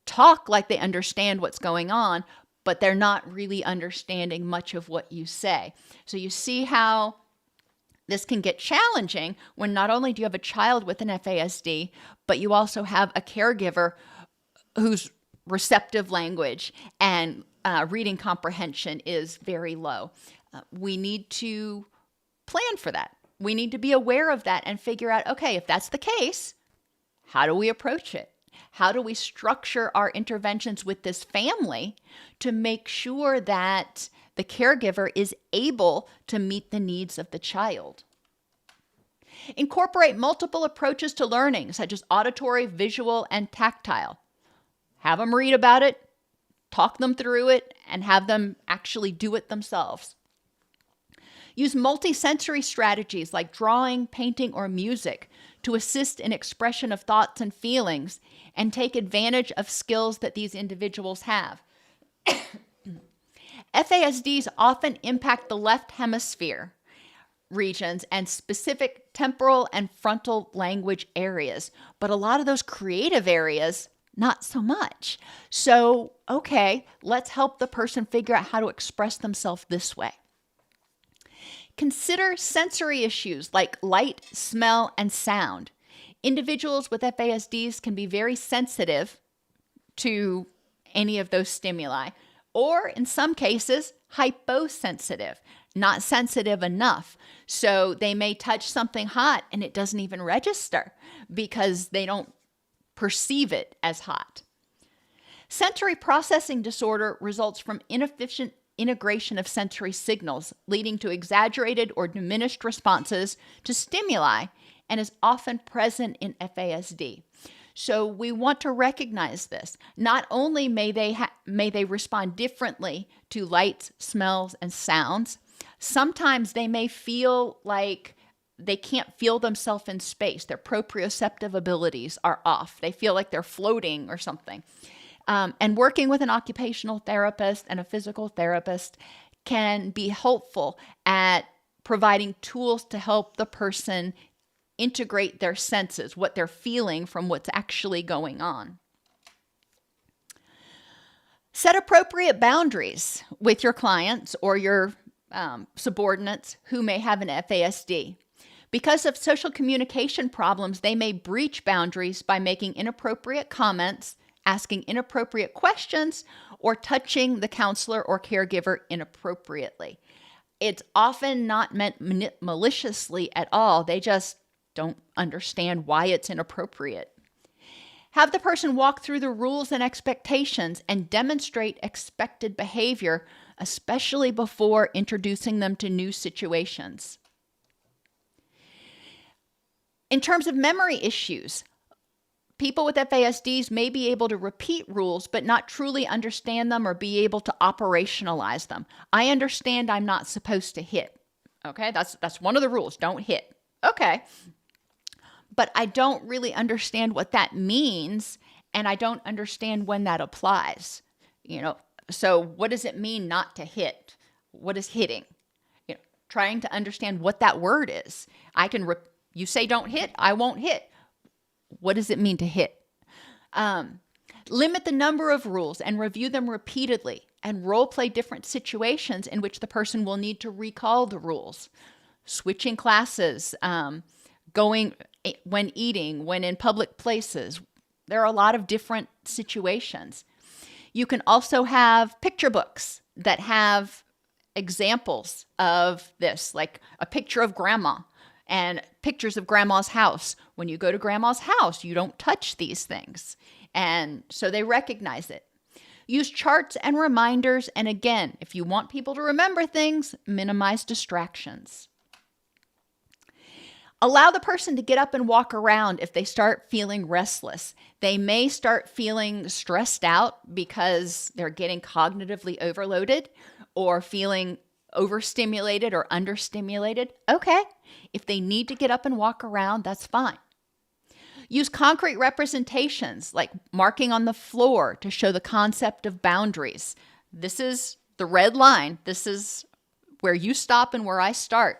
talk like they understand what's going on, but they're not really understanding much of what you say. So you see how this can get challenging when not only do you have a child with an FASD, but you also have a caregiver whose receptive language and reading comprehension is very low. We need to plan for that. We need to be aware of that and figure out, okay, if that's the case, how do we approach it? How do we structure our interventions with this family to make sure that the caregiver is able to meet the needs of the child? Incorporate multiple approaches to learning, such as auditory, visual, and tactile. Have them read about it, talk them through it, and have them actually do it themselves. Use multisensory strategies like drawing, painting, or music to assist in expression of thoughts and feelings and take advantage of skills that these individuals have. FASDs often impact the left hemisphere regions and specific temporal and frontal language areas, but a lot of those creative areas, not so much. So, okay, let's help the person figure out how to express themselves this way. Consider sensory issues like light, smell, and sound. Individuals with FASDs can be very sensitive to any of those stimuli, or in some cases, hyposensitive, not sensitive enough. So they may touch something hot and it doesn't even register because they don't perceive it as hot. Sensory processing disorder results from inefficient integration of sensory signals, leading to exaggerated or diminished responses to stimuli, and is often present in FASD. So we want to recognize this. Not only may they respond differently to lights, smells, and sounds, sometimes they may feel like they can't feel themselves in space. Their proprioceptive abilities are off. They feel like they're floating or something. And working with an occupational therapist and a physical therapist can be helpful at providing tools to help the person integrate their senses, what they're feeling from what's actually going on. Set appropriate boundaries with your clients or your subordinates who may have an FASD. Because of social communication problems, they may breach boundaries by making inappropriate comments, asking inappropriate questions, or touching the counselor or caregiver inappropriately. It's often not meant maliciously at all. They just don't understand why it's inappropriate. Have the person walk through the rules and expectations and demonstrate expected behavior, especially before introducing them to new situations. In terms of memory issues, people with FASDs may be able to repeat rules, but not truly understand them or be able to operationalize them. I understand I'm not supposed to hit. Okay, that's one of the rules. Don't hit. Okay. But I don't really understand what that means, and I don't understand when that applies. So what does it mean not to hit? What is hitting? Trying to understand what that word is. You say don't hit, I won't hit. What does it mean to hit? Limit the number of rules and review them repeatedly, and role play different situations in which the person will need to recall the rules. Switching classes, going when eating, when in public places. There are a lot of different situations. You can also have picture books that have examples of this, like a picture of grandma and pictures of grandma's house. When you go to grandma's house, you don't touch these things. And so they recognize it. Use charts and reminders, and again, if you want people to remember things, minimize distractions. Allow the person to get up and walk around if they start feeling restless. They may start feeling stressed out because they're getting cognitively overloaded or feeling overstimulated or understimulated. Okay, if they need to get up and walk around, that's fine. Use concrete representations like marking on the floor to show the concept of boundaries. This is the red line. This is where you stop and where I start.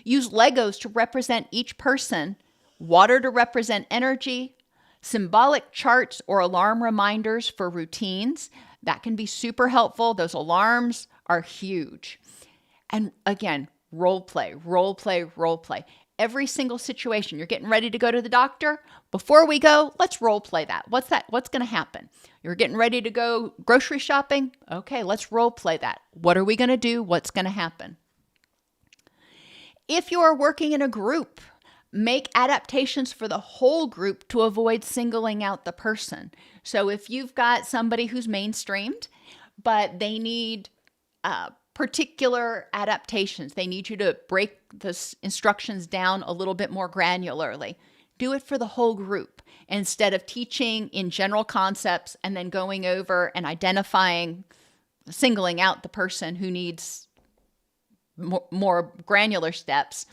Use Legos to represent each person, water to represent energy, symbolic charts or alarm reminders for routines. That can be super helpful. Those alarms are huge. And again, role play, role play, role play. Every single situation, you're getting ready to go to the doctor. Before we go, let's role play that. What's that? What's going to happen? You're getting ready to go grocery shopping. Okay, let's role play that. What are we going to do? What's going to happen? If you are working in a group, make adaptations for the whole group to avoid singling out the person. So if you've got somebody who's mainstreamed, but they need particular adaptations, they need you to break the instructions down a little bit more granularly. Do it for the whole group instead of teaching in general concepts and then going over and identifying, singling out the person who needs more granular steps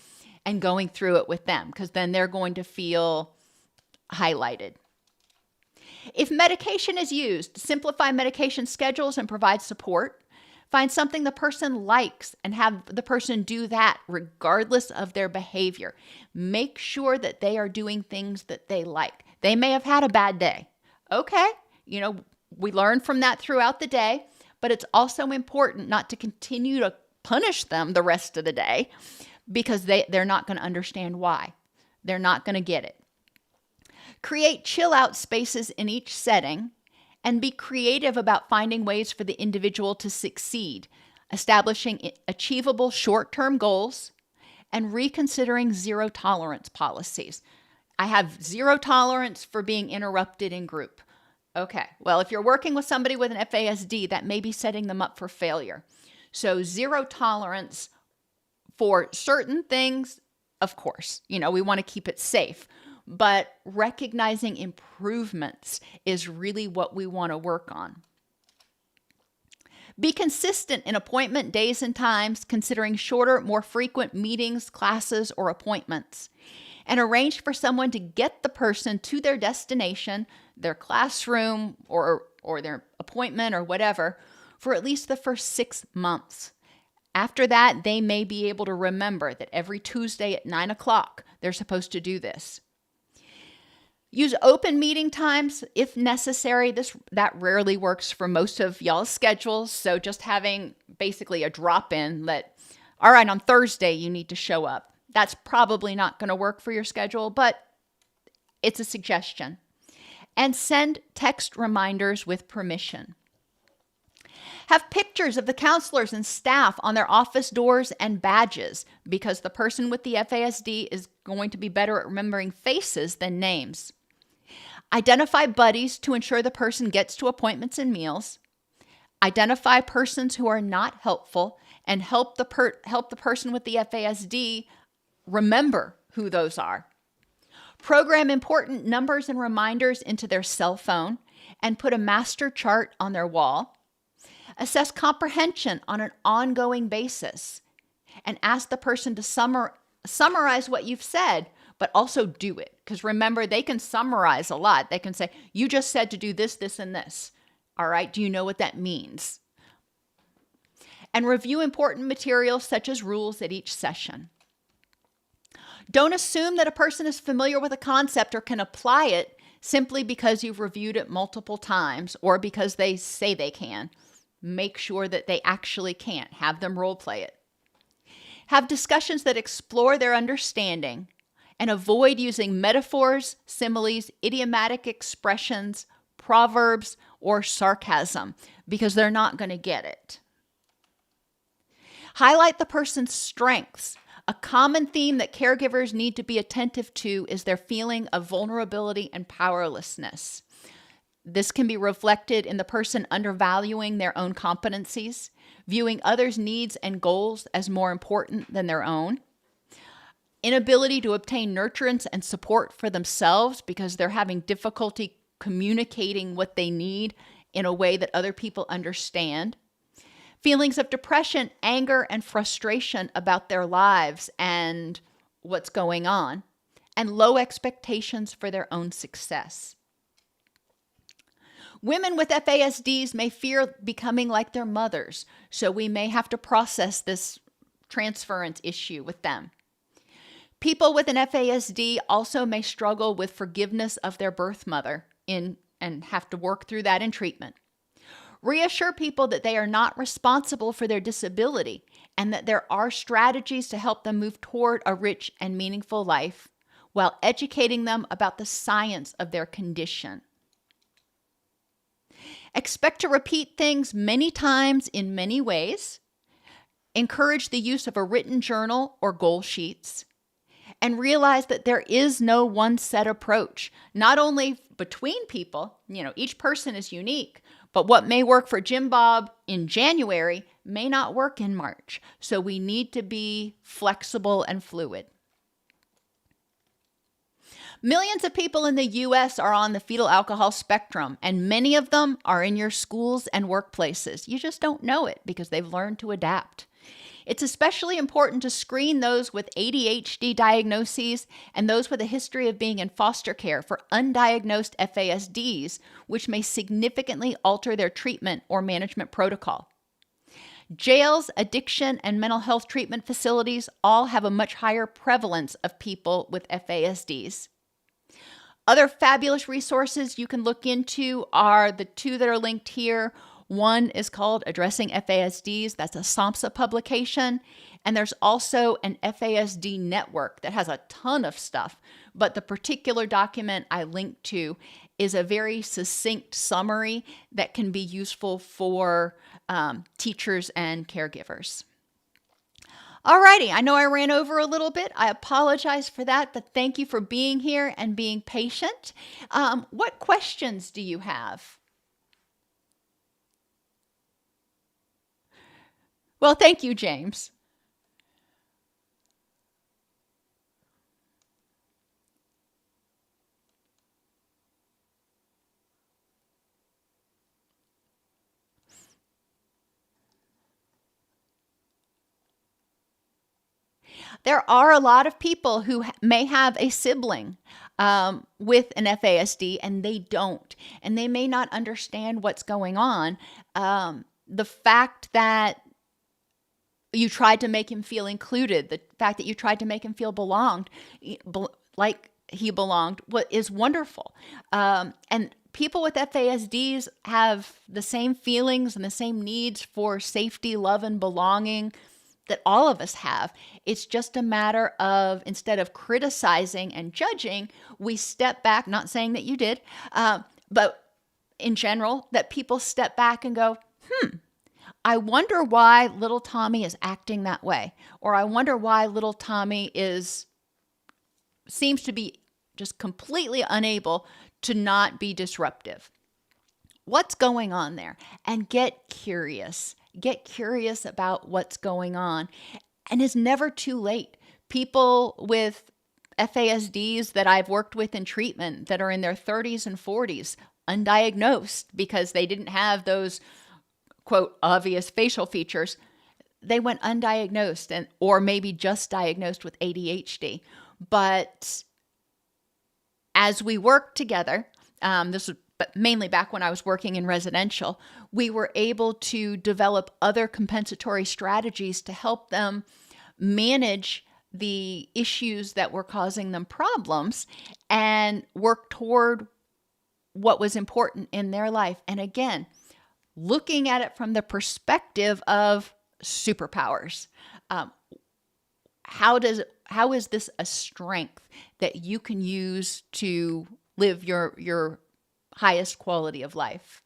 and going through it with them, because then they're going to feel highlighted. If medication is used, simplify medication schedules and provide support. Find something the person likes and have the person do that regardless of their behavior. Make sure that they are doing things that they like. They may have had a bad day. Okay, we learn from that throughout the day, but it's also important not to continue to punish them the rest of the day because they're not going to understand why. They're not going to get it. Create chill out spaces in each setting and be creative about finding ways for the individual to succeed, establishing achievable short-term goals, and reconsidering zero tolerance policies. I have zero tolerance for being interrupted in group. Okay, well, if you're working with somebody with an FASD, that may be setting them up for failure. So zero tolerance for certain things, of course, we want to keep it safe, but recognizing improvements is really what we want to work on. Be consistent in appointment days and times, considering shorter, more frequent meetings, classes, or appointments. And arrange for someone to get the person to their destination, their classroom, or their appointment or whatever, for at least the first 6 months. After that, they may be able to remember that every Tuesday at 9 o'clock, they're supposed to do this. Use open meeting times if necessary. That rarely works for most of y'all's schedules. So just having basically a drop-in that, all right, on Thursday, you need to show up. That's probably not going to work for your schedule, but it's a suggestion. And send text reminders with permission. Have pictures of the counselors and staff on their office doors and badges, because the person with the FASD is going to be better at remembering faces than names. Identify buddies to ensure the person gets to appointments and meals. Identify persons who are not helpful and help the person with the FASD remember who those are. Program important numbers and reminders into their cell phone and put a master chart on their wall. Assess comprehension on an ongoing basis and ask the person to summarize what you've said, but also do it. Because remember, they can summarize a lot. They can say, you just said to do this, this, and this. All right, do you know what that means? And review important materials such as rules at each session. Don't assume that a person is familiar with a concept or can apply it simply because you've reviewed it multiple times or because they say they can. Make sure that they actually can. Have them role play it. Have discussions that explore their understanding and avoid using metaphors, similes, idiomatic expressions, proverbs, or sarcasm because they're not going to get it. Highlight the person's strengths. A common theme that caregivers need to be attentive to is their feeling of vulnerability and powerlessness. This can be reflected in the person undervaluing their own competencies, viewing others' needs and goals as more important than their own, inability to obtain nurturance and support for themselves because they're having difficulty communicating what they need in a way that other people understand, feelings of depression, anger, and frustration about their lives and what's going on, and low expectations for their own success. Women with FASDs may fear becoming like their mothers, so we may have to process this transference issue with them. People with an FASD also may struggle with forgiveness of their birth mother and have to work through that in treatment. Reassure people that they are not responsible for their disability and that there are strategies to help them move toward a rich and meaningful life while educating them about the science of their condition. Expect to repeat things many times in many ways. Encourage the use of a written journal or goal sheets. And realize that there is no one set approach, not only between people, each person is unique, but what may work for Jim Bob in January may not work in March. So we need to be flexible and fluid. Millions of people in the U.S. are on the fetal alcohol spectrum, and many of them are in your schools and workplaces. You just don't know it because they've learned to adapt. It's especially important to screen those with ADHD diagnoses and those with a history of being in foster care for undiagnosed FASDs, which may significantly alter their treatment or management protocol. Jails, addiction, and mental health treatment facilities all have a much higher prevalence of people with FASDs. Other fabulous resources you can look into are the two that are linked here. One is called Addressing FASDs. That's a SAMHSA publication. And there's also an FASD network that has a ton of stuff. But the particular document I linked to is a very succinct summary that can be useful for teachers and caregivers. Alrighty, I know I ran over a little bit. I apologize for that, but thank you for being here and being patient. What questions do you have? Well, thank you, James. There are a lot of people who may have a sibling with an FASD and they don't, and they may not understand what's going on. The fact that you tried to make him feel included, the fact that you tried to make him feel belonged, like he belonged, is wonderful. And people with FASDs have the same feelings and the same needs for safety, love, and belonging that all of us have. It's just a matter of, instead of criticizing and judging, we step back, not saying that you did, but in general, that people step back and go, I wonder why little Tommy is acting that way. Or I wonder why little Tommy seems to be just completely unable to not be disruptive. What's going on there? And get curious. Get curious about what's going on. And it's never too late. People with FASDs that I've worked with in treatment that are in their 30s and 40s, undiagnosed because they didn't have those, quote, obvious facial features, they went undiagnosed or maybe just diagnosed with ADHD. But as we worked together, this was mainly back when I was working in residential, we were able to develop other compensatory strategies to help them manage the issues that were causing them problems and work toward what was important in their life. And again, looking at it from the perspective of superpowers. How is this a strength that you can use to live your highest quality of life?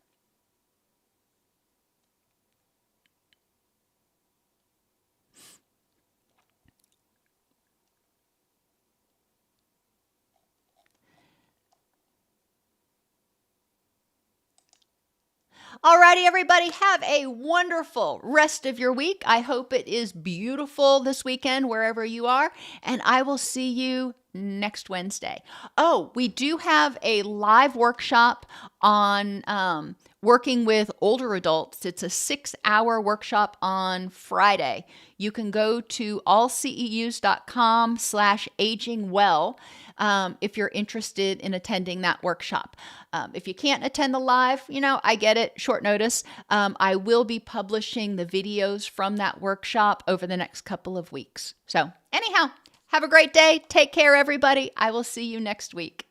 Alrighty, everybody, have a wonderful rest of your week. I hope it is beautiful this weekend, wherever you are, and I will see you next Wednesday. Oh, we do have a live workshop on working with older adults. It's a 6-hour workshop on Friday. You can go to allceus.com/agingwell if you're interested in attending that workshop. If you can't attend the live, I get it, short notice. I will be publishing the videos from that workshop over the next couple of weeks. So anyhow, have a great day. Take care, everybody. I will see you next week.